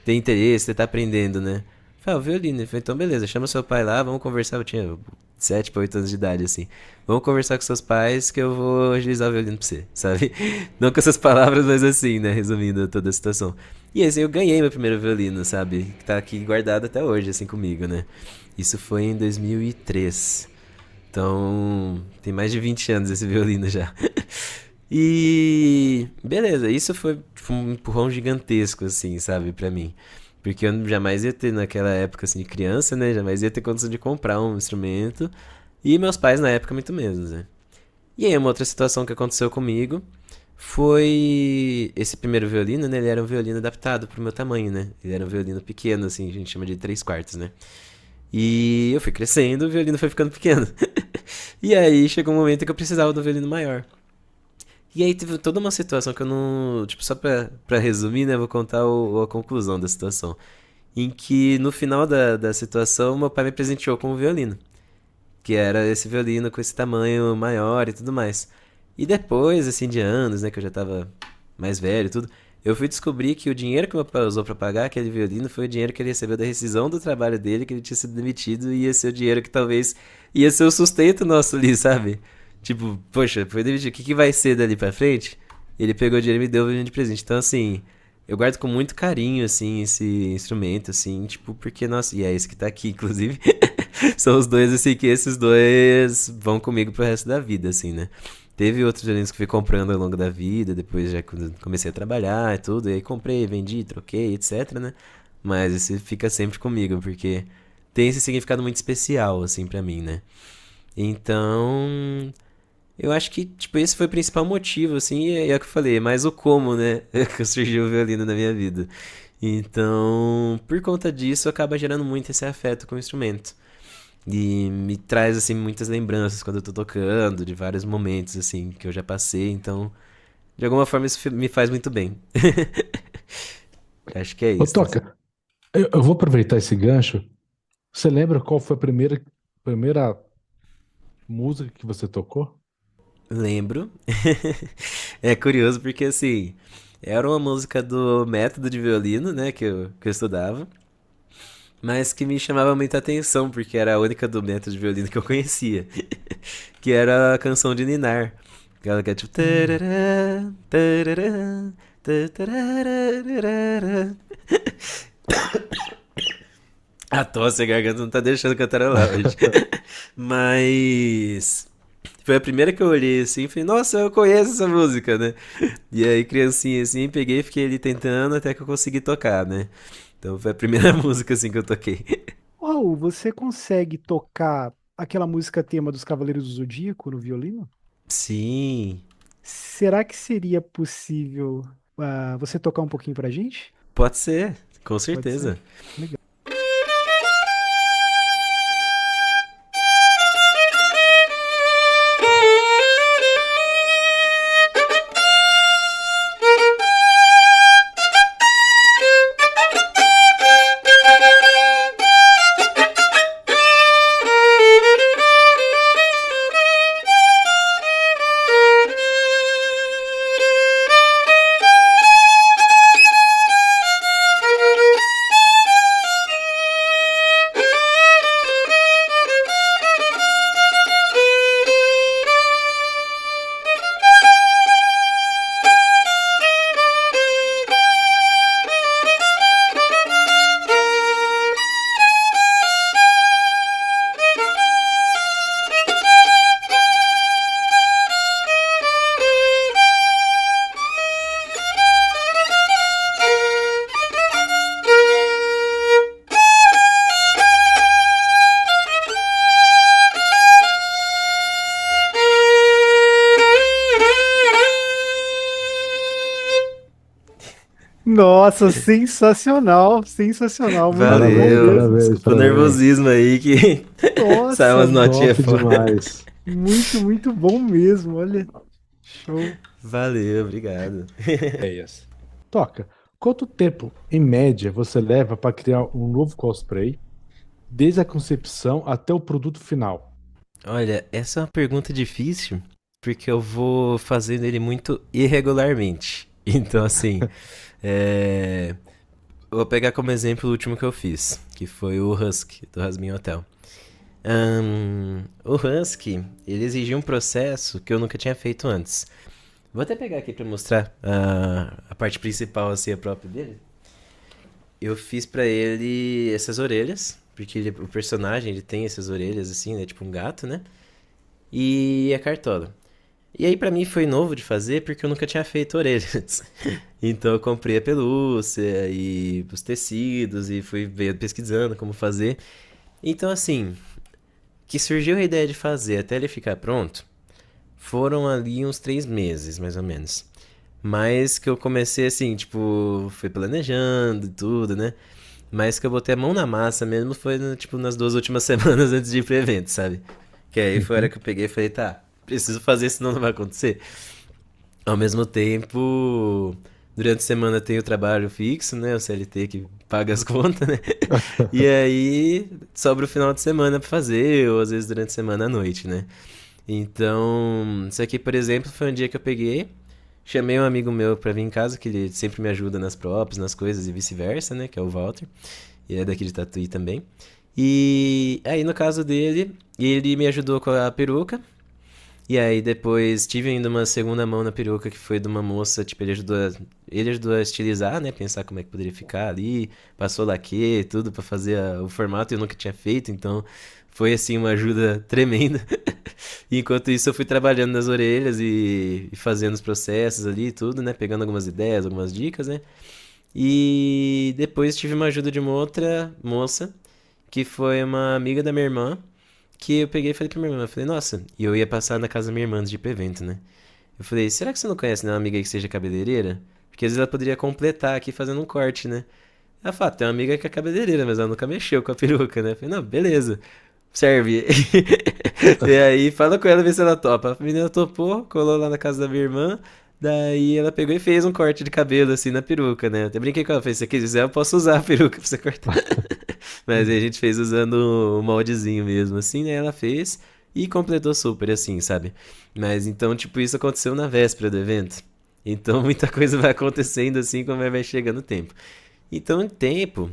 tem interesse, você tá aprendendo, né? Eu falei, o violino. Ele falou, então beleza, chama seu pai lá, vamos conversar. Eu tinha 7 para 8 anos de idade, assim. Vamos conversar com seus pais que eu vou agilizar o violino pra você, sabe? Não com essas palavras, mas assim, né? Resumindo toda a situação. E assim, eu ganhei meu primeiro violino, sabe? Que tá aqui guardado até hoje, assim, comigo, né? Isso foi em 2003. Então, tem mais de 20 anos esse violino já. E beleza, isso foi tipo, um empurrão gigantesco, assim, sabe, pra mim. Porque eu jamais ia ter, naquela época, assim, de criança, né? Jamais ia ter condição de comprar um instrumento. E meus pais, na época, muito menos, né? E aí, uma outra situação que aconteceu comigo foi esse primeiro violino, né? Ele era um violino adaptado pro meu tamanho, né? Ele era um violino pequeno, assim, a gente chama de 3 quartos, né? E eu fui crescendo, o violino foi ficando pequeno. E aí chegou um momento que eu precisava de um violino maior. E aí teve toda uma situação que eu não. Tipo, só pra resumir, né? Vou contar a conclusão da situação. Em que no final da situação, meu pai me presenteou com um violino. Que era esse violino com esse tamanho maior e tudo mais. E depois, assim, de anos, né? Que eu já tava mais velho e tudo. Eu fui descobrir que o dinheiro que meu pai usou pra pagar aquele violino foi o dinheiro que ele recebeu da rescisão do trabalho dele, que ele tinha sido demitido, e ia ser o dinheiro que talvez ia ser o sustento nosso ali, sabe? Tipo, poxa, foi demitido, o que que vai ser dali pra frente? Ele pegou o dinheiro e me deu o violino de presente. Então, assim, eu guardo com muito carinho, assim, esse instrumento, assim, tipo, porque, nossa, e é esse que tá aqui, inclusive. São os dois, assim, que esses dois vão comigo pro resto da vida, assim, né? Teve outros violinos que fui comprando ao longo da vida, depois já quando comecei a trabalhar e tudo, e aí comprei, vendi, troquei, etc, né? Mas esse fica sempre comigo, porque tem esse significado muito especial, assim, pra mim, né? Então, eu acho que, tipo, esse foi o principal motivo, assim, e é o que eu falei, é mais o como, né? Que surgiu o violino na minha vida. Então, por conta disso, acaba gerando muito esse afeto com o instrumento. E me traz, assim, muitas lembranças quando eu tô tocando, de vários momentos, assim, que eu já passei. Então, de alguma forma, isso me faz muito bem. Acho que é Ô, isso. Toca, eu vou aproveitar esse gancho. Você lembra qual foi a primeira música que você tocou? Lembro. É curioso porque, assim, era uma música do método de violino, né, que eu estudava, mas que me chamava muita atenção, porque era a única do método de violino que eu conhecia, que era a canção de Ninar. Aquela que é tipo. Hum. Tarará, tarará, tarará. A tosse, a garganta não tá deixando cantarolar hoje. Mas. Foi a primeira que eu olhei assim e falei, nossa, eu conheço essa música, né? E aí, criancinha assim, peguei e fiquei ali tentando até que eu consegui tocar, né? Então foi a primeira música assim que eu toquei. Ô, Raul, você consegue tocar aquela música tema dos Cavaleiros do Zodíaco no violino? Sim, Será que seria possível você tocar um pouquinho pra gente? pode ser, com Pode ser? certeza. Legal. Nossa, sensacional, sensacional, muito bom Parabéns, Valeu. mesmo. parabéns, Desculpa o parabéns. nervosismo aí que saiu Nossa, umas notinhas Top fora. demais. muito bom mesmo, olha. Show. Valeu, obrigado. Ideias. Toca. Quanto tempo, em média, você leva para criar um novo cosplay, desde a concepção até o produto final? Olha, essa é uma pergunta difícil, porque eu vou fazendo ele muito irregularmente. Então, assim, é... eu vou pegar como exemplo o último que eu fiz, que foi o Husky, do Rasmin Hotel. O Husky, ele exigia um processo que eu nunca tinha feito antes. Vou até pegar aqui pra mostrar a parte principal, assim, a própria dele. Eu fiz pra ele essas orelhas, porque o personagem, ele tem essas orelhas, assim, né, tipo um gato, né? E a cartola. E aí pra mim foi novo de fazer porque eu nunca tinha feito orelhas. Então eu comprei a pelúcia e os tecidos e fui pesquisando como fazer. Então assim, que surgiu a ideia de fazer até ele ficar pronto, foram ali uns 3 meses, mais ou menos. Mas que eu comecei assim, tipo, fui planejando e tudo, né? Mas que eu botei a mão na massa mesmo foi, tipo, nas 2 últimas semanas antes de ir pro evento, sabe? Que aí foi a hora Uhum. que eu peguei e falei, tá, preciso fazer, senão não vai acontecer. Ao mesmo tempo, durante a semana tem o trabalho fixo, né? O CLT que paga as contas, né? E aí sobra o final de semana pra fazer, ou às vezes durante a semana à noite, né? Então, isso aqui, por exemplo, foi um dia que eu peguei, chamei um amigo meu pra vir em casa, que ele sempre me ajuda nas props, nas coisas e vice-versa, né? Que é o Walter. E é daqui de Tatuí também. E aí, no caso dele, ele me ajudou com a peruca. E aí, depois tive ainda uma segunda mão na peruca que foi de uma moça. Tipo, ele ajudou a estilizar, né? Pensar como é que poderia ficar ali. Passou laque, tudo pra fazer o formato. Eu nunca tinha feito, então foi assim uma ajuda tremenda. E enquanto isso, eu fui trabalhando nas orelhas e fazendo os processos ali, tudo, né? Pegando algumas ideias, algumas dicas, né? E depois tive uma ajuda de uma outra moça, que foi uma amiga da minha irmã, que eu peguei e falei pra minha irmã, eu falei, nossa, e eu ia passar na casa da minha irmã antes de ir pro evento, né? Eu falei, será que você não conhece nenhuma amiga aí que seja cabeleireira? Porque às vezes ela poderia completar aqui fazendo um corte, né? Ela falou, tem uma amiga que é cabeleireira, mas ela nunca mexeu com a peruca, né? Eu falei, não, beleza, serve. E aí fala com ela, vê se ela topa. A menina topou, colou lá na casa da minha irmã. Daí ela pegou e fez um corte de cabelo assim na peruca, né? Eu até brinquei com ela, falei, se você quiser eu posso usar a peruca pra você cortar. Mas aí a gente fez usando o moldezinho mesmo, assim, né? Ela fez e completou super, assim, sabe? Mas então, tipo, isso aconteceu na véspera do evento. Então muita coisa vai acontecendo assim como vai chegando o tempo. Então, em tempo,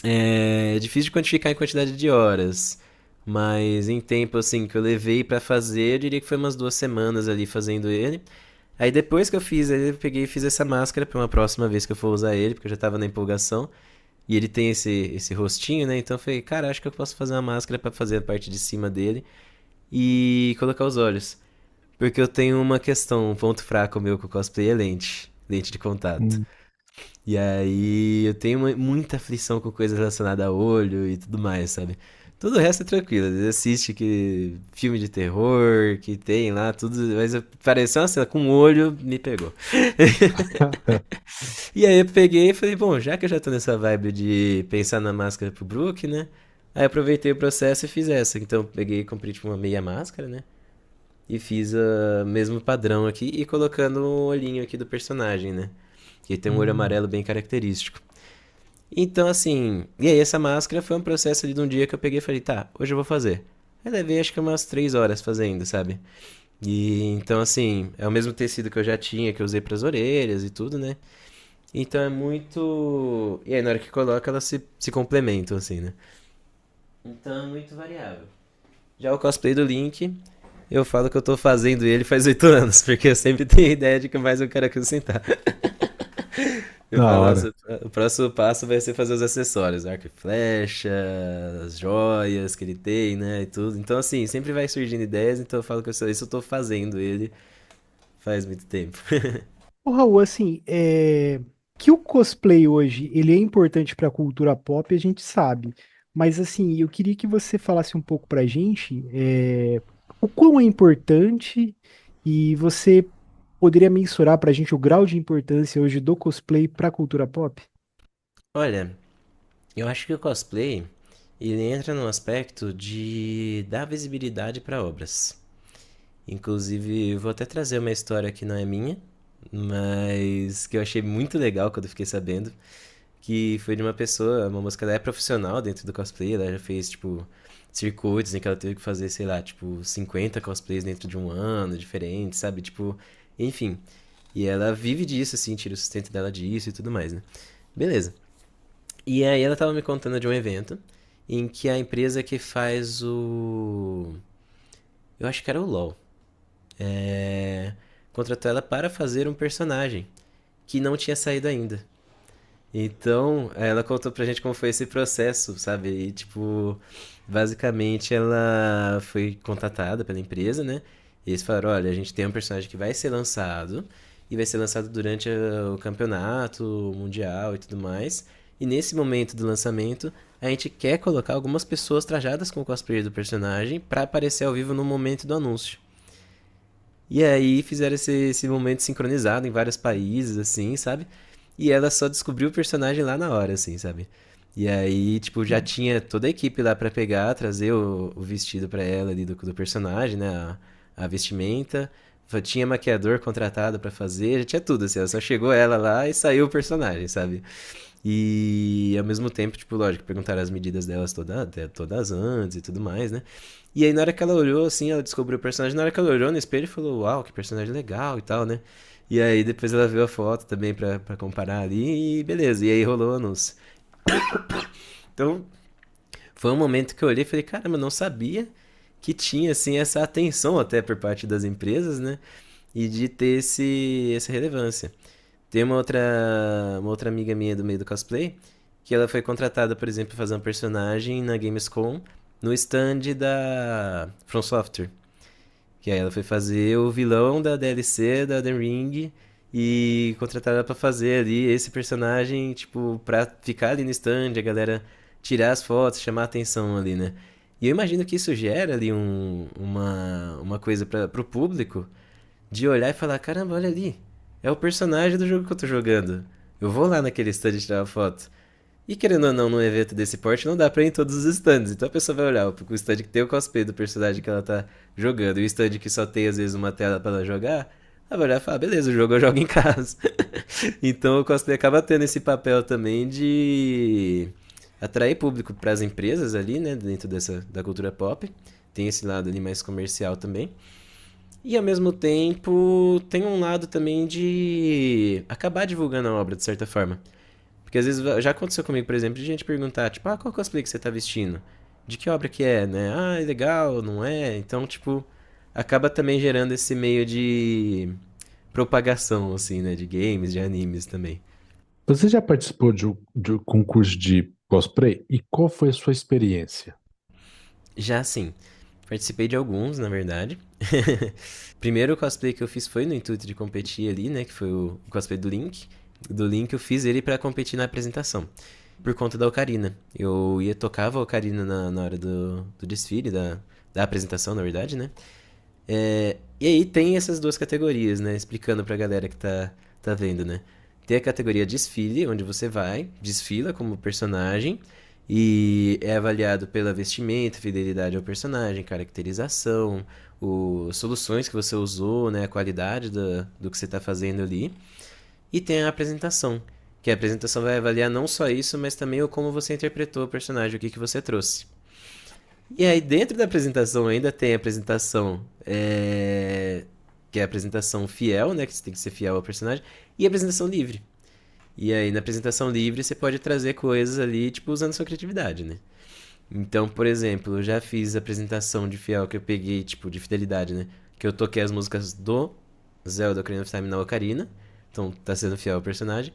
é difícil de quantificar em quantidade de horas. Mas em tempo, assim, que eu levei pra fazer, eu diria que foi umas 2 semanas ali fazendo ele. Aí depois que eu fiz ele, eu peguei e fiz essa máscara pra uma próxima vez que eu for usar ele, porque eu já tava na empolgação. E ele tem esse rostinho, né? Então eu falei, cara, acho que eu posso fazer uma máscara pra fazer a parte de cima dele e colocar os olhos. Porque eu tenho uma questão, um ponto fraco meu com o cosplay é lente, lente de contato. Hum. E aí eu tenho muita aflição com coisas relacionadas a olho e tudo mais, sabe? Tudo o resto é tranquilo. Às vezes assiste que filme de terror que tem lá, tudo, mas pareceu uma cena com um olho, me pegou. E aí eu peguei e falei, bom, já que eu já tô nessa vibe de pensar na máscara pro Brook, né? Aí aproveitei o processo e fiz essa. Então eu peguei e comprei tipo uma meia máscara, né? E fiz o mesmo padrão aqui e colocando o olhinho aqui do personagem, né? Que tem um olho Hum. amarelo bem característico. Então, assim, e aí essa máscara foi um processo ali de um dia que eu peguei e falei, tá, hoje eu vou fazer. Aí levei acho que umas 3 horas fazendo, sabe? E então, assim, é o mesmo tecido que eu já tinha, que eu usei pras orelhas e tudo, né? Então é muito. E aí na hora que coloca, elas se complementam, assim, né? Então é muito variável. Já o cosplay do Link, eu falo que eu tô fazendo ele faz 8 anos, porque eu sempre tenho a ideia de que mais eu quero acrescentar. Eu Da falo, hora. nossa, o próximo passo vai ser fazer os acessórios, arco e flecha, as joias que ele tem, né, e tudo. Então, assim, sempre vai surgindo ideias, então eu falo que isso eu tô fazendo ele faz muito tempo. Ô, Raul, assim, que o cosplay hoje, ele é importante para a cultura pop, a gente sabe. Mas, assim, eu queria que você falasse um pouco pra gente, o quão é importante e você poderia mensurar pra gente o grau de importância hoje do cosplay pra cultura pop? Olha, eu acho que o cosplay ele entra no aspecto de dar visibilidade para obras. Inclusive, eu vou até trazer uma história que não é minha, mas que eu achei muito legal quando eu fiquei sabendo, que foi de uma pessoa, uma moça que ela é profissional dentro do cosplay, ela já fez, tipo, circuitos em que ela teve que fazer, sei lá, tipo, 50 cosplays dentro de um ano, diferentes, sabe? Tipo, enfim. E ela vive disso, assim, tira o sustento dela disso e tudo mais, né? Beleza. E aí ela tava me contando de um evento em que a empresa que faz o... Eu acho que era o LoL. É... Contratou ela para fazer um personagem que não tinha saído ainda. Então, ela contou pra gente como foi esse processo, sabe? E, tipo, basicamente ela foi contatada pela empresa, né? E eles falaram: olha, a gente tem um personagem que vai ser lançado, e vai ser lançado durante o campeonato mundial e tudo mais. E nesse momento do lançamento, a gente quer colocar algumas pessoas trajadas com o cosplay do personagem pra aparecer ao vivo no momento do anúncio. E aí fizeram esse momento sincronizado em vários países, assim, sabe? E ela só descobriu o personagem lá na hora, assim, sabe? E aí, tipo, já tinha toda a equipe lá pra pegar, trazer o vestido pra ela ali do personagem, né? A vestimenta. Tinha maquiador contratado pra fazer, já tinha tudo, assim. Ela só chegou ela lá e saiu o personagem, sabe? E ao mesmo tempo, tipo, lógico, perguntaram as medidas delas todas antes e tudo mais, né? E aí na hora que ela olhou, assim, ela descobriu o personagem, na hora que ela olhou no espelho, falou: uau, que personagem legal e tal, né? E aí depois ela viu a foto também pra comparar ali e beleza. E aí rolou o anúncio. Então, foi um momento que eu olhei e falei: caramba, eu não sabia que tinha, assim, essa atenção até por parte das empresas, né? E de ter essa relevância. Tem uma outra amiga minha do meio do cosplay, que ela foi contratada, por exemplo, pra fazer um personagem na Gamescom, no stand da From Software. Que aí ela foi fazer o vilão da DLC da Elden Ring e contrataram ela pra fazer ali esse personagem, tipo, pra ficar ali no stand, a galera tirar as fotos, chamar a atenção ali, né? E eu imagino que isso gera ali uma coisa pro público de olhar e falar: caramba, olha ali, é o personagem do jogo que eu tô jogando. Eu vou lá naquele stand tirar uma foto. E querendo ou não, num evento desse porte, não dá pra ir em todos os stands. Então a pessoa vai olhar o stand que tem o cosplay do personagem que ela tá jogando e o stand que só tem, às vezes, uma tela pra ela jogar. Ela vai olhar e falar: beleza, o jogo eu jogo em casa. Então o cosplay acaba tendo esse papel também de atrair público pras empresas ali, né, dentro da cultura pop. Tem esse lado ali mais comercial também. E ao mesmo tempo tem um lado também de acabar divulgando a obra de certa forma. Porque às vezes já aconteceu comigo, por exemplo, de gente perguntar, tipo, qual cosplay que você tá vestindo? De que obra que é, né? Ah, é legal, não é? Então, tipo, acaba também gerando esse meio de propagação, assim, né? De games, de animes também. Você já participou de um concurso de cosplay? E qual foi a sua experiência? Já assim, participei de alguns, na verdade. Primeiro cosplay que eu fiz foi no intuito de competir ali, né? Que foi o cosplay do Link. Do Link eu fiz ele pra competir na apresentação. Por conta da ocarina. Eu tocava a ocarina na hora do desfile, da apresentação, na verdade, né? E aí tem essas duas categorias, né? Explicando pra galera que tá vendo, né? Tem a categoria desfile, onde você vai, desfila como personagem e é avaliado pela vestimenta, fidelidade ao personagem, caracterização, soluções que você usou, né? A qualidade do que você tá fazendo ali. E tem a apresentação, que a apresentação vai avaliar não só isso, mas também o como você interpretou o personagem, o que você trouxe. E aí, dentro da apresentação, ainda tem a apresentação, que é a apresentação fiel, né? Que você tem que ser fiel ao personagem, e a apresentação livre. E aí, na apresentação livre, você pode trazer coisas ali, tipo, usando sua criatividade, né? Então, por exemplo, eu já fiz a apresentação de fiel que eu peguei, tipo, de fidelidade, né? Que eu toquei as músicas do Zelda Ocarina of Time na Ocarina. Então, tá sendo fiel ao personagem.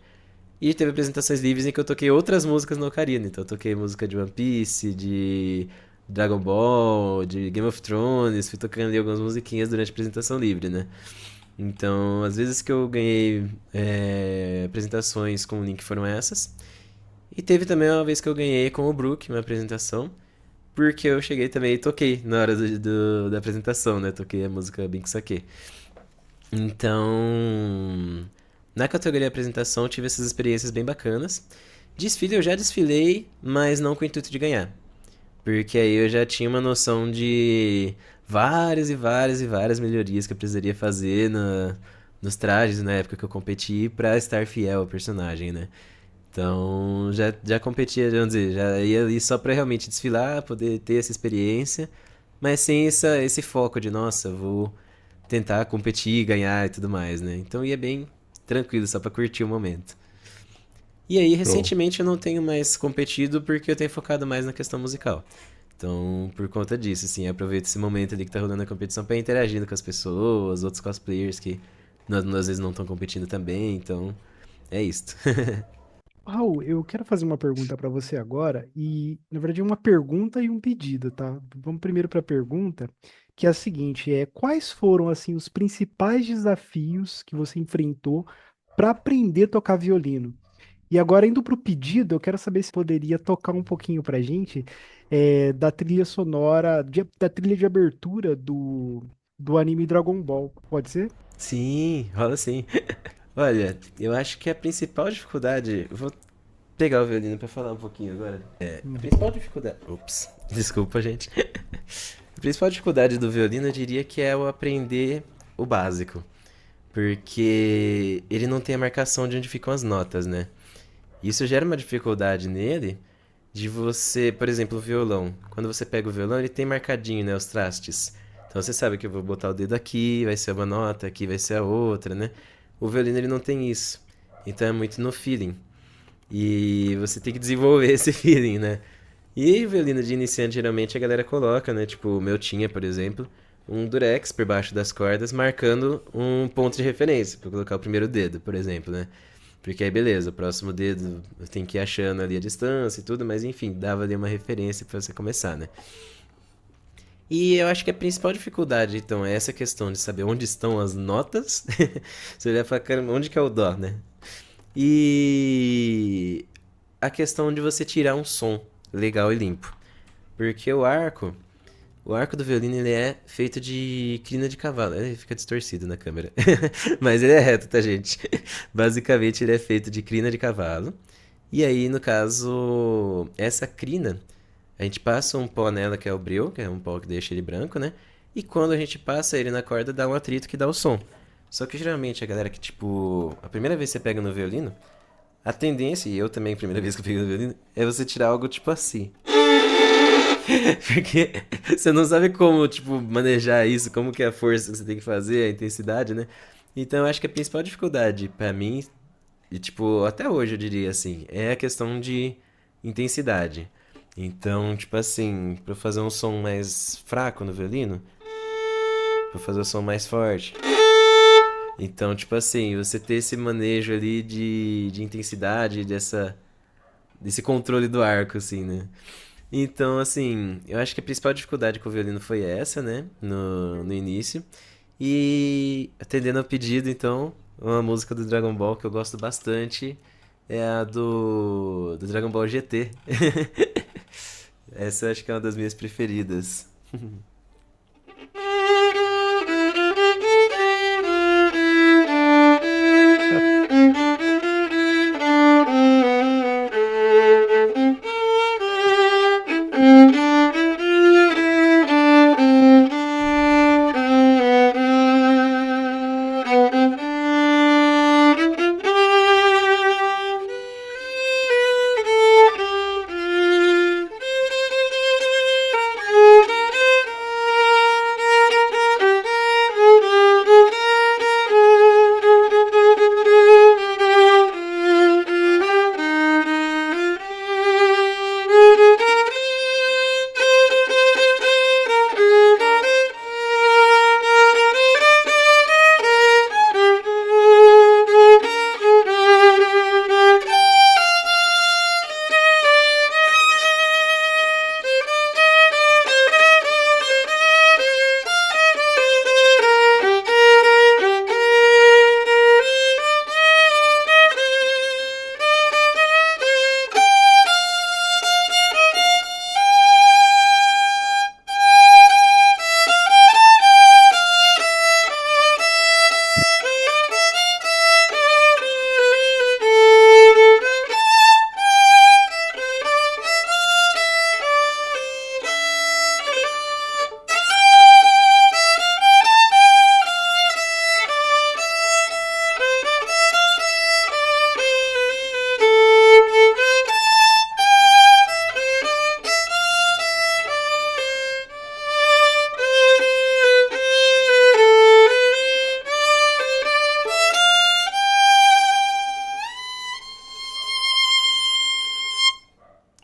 E teve apresentações livres em que eu toquei outras músicas no Ocarina. Então eu toquei música de One Piece, de Dragon Ball, de Game of Thrones. Fui tocando ali algumas musiquinhas durante a apresentação livre, né? Então, às vezes que eu ganhei apresentações com o Link foram essas. E teve também uma vez que eu ganhei com o Brook uma apresentação. Porque eu cheguei também e toquei na hora da apresentação, né? Toquei a música Binks Sake. Então, na categoria apresentação, eu tive essas experiências bem bacanas. Desfile eu já desfilei, mas não com o intuito de ganhar. Porque aí eu já tinha uma noção de várias e várias e várias melhorias que eu precisaria fazer nos trajes na época que eu competi pra estar fiel ao personagem, né? Então já competia, vamos dizer, já ia ali só pra realmente desfilar, poder ter essa experiência, mas sem esse foco de, nossa, vou tentar competir, ganhar e tudo mais, né? Então ia bem tranquilo, só pra curtir o momento. E aí, Show. recentemente eu não tenho mais competido porque eu tenho focado mais na questão musical. Então, por conta disso, assim, eu aproveito esse momento ali que tá rolando a competição pra ir interagindo com as pessoas, outros cosplayers que às vezes não estão competindo também, então é isto. Raul, eu quero fazer uma pergunta para você agora e, na verdade, é uma pergunta e um pedido, tá? Vamos primeiro para a pergunta, que é a seguinte: quais foram assim os principais desafios que você enfrentou para aprender a tocar violino? E agora indo para o pedido, eu quero saber se poderia tocar um pouquinho para gente da trilha sonora, da trilha de abertura do anime Dragon Ball. Pode ser? Sim, rola sim. Olha, eu acho que a principal dificuldade. Eu vou pegar o violino pra falar um pouquinho agora. A Uhum. principal dificuldade. Ops, desculpa, gente. A principal dificuldade do violino eu diria que é o aprender o básico. Porque ele não tem a marcação de onde ficam as notas, né? Isso gera uma dificuldade nele de você, por exemplo, o violão. Quando você pega o violão, ele tem marcadinho, né, os trastes. Então você sabe que eu vou botar o dedo aqui, vai ser uma nota, aqui vai ser a outra, né? O violino ele não tem isso. Então é muito no feeling. E você tem que desenvolver esse feeling, né? E violino de iniciante geralmente a galera coloca, né? Tipo, o meu tinha, por exemplo, um durex por baixo das cordas, marcando um ponto de referência para colocar o primeiro dedo, por exemplo, né? Porque aí beleza, o próximo dedo eu tenho que ir achando ali a distância e tudo, mas enfim, dava ali uma referência para você começar, né? E eu acho que a principal dificuldade, então, é essa questão de saber onde estão as notas. Você olhar e falar, caramba, onde que é o dó, né? E a questão de você tirar um som legal e limpo. Porque o arco do violino ele é feito de crina de cavalo. Ele fica distorcido na câmera. Mas ele é reto, tá, gente? Basicamente ele é feito de crina de cavalo. E aí, no caso, essa crina, a gente passa um pó nela que é o breu, que é um pó que deixa ele branco, né? E quando a gente passa ele na corda, dá um atrito que dá o som. Só que geralmente a galera que, tipo, a primeira vez que você pega no violino, a tendência, e eu também, a primeira vez que eu peguei no violino, é você tirar algo tipo assim. Porque você não sabe como, tipo, manejar isso, como que é a força que você tem que fazer, a intensidade, né? Então eu acho que a principal dificuldade pra mim, e tipo, até hoje eu diria assim, é a questão de intensidade. Então, tipo assim, pra eu fazer um som mais fraco no violino, pra eu fazer um som mais forte. Então, tipo assim, você ter esse manejo ali de intensidade, desse controle do arco, assim, né? Então, assim, eu acho que a principal dificuldade com o violino foi essa, né? No início. E atendendo ao pedido, então, uma música do Dragon Ball que eu gosto bastante é a do Dragon Ball GT. Essa eu acho que é uma das minhas preferidas.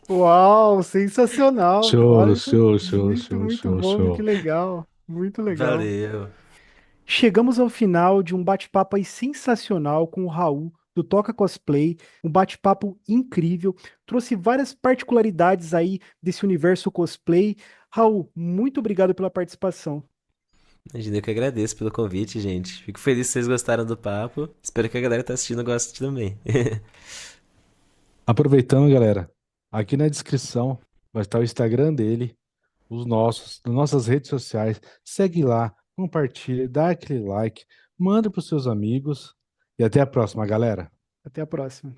Uau, sensacional. Show, Olha, show, show, muito, show, muito show, bom, que show. legal. Muito legal. Valeu. Chegamos ao final de um bate-papo aí sensacional com o Raul do Toca Cosplay, um bate-papo incrível, trouxe várias particularidades aí desse universo cosplay. Raul, muito obrigado pela participação. Imagina, eu que agradeço pelo convite, gente. Fico feliz que vocês gostaram do papo. Espero que a galera que tá assistindo goste também. Aproveitando, galera, aqui na descrição vai estar o Instagram dele, os nossos, das nossas redes sociais. Segue lá, compartilha, dá aquele like, manda para os seus amigos e até a próxima, galera. Até a próxima.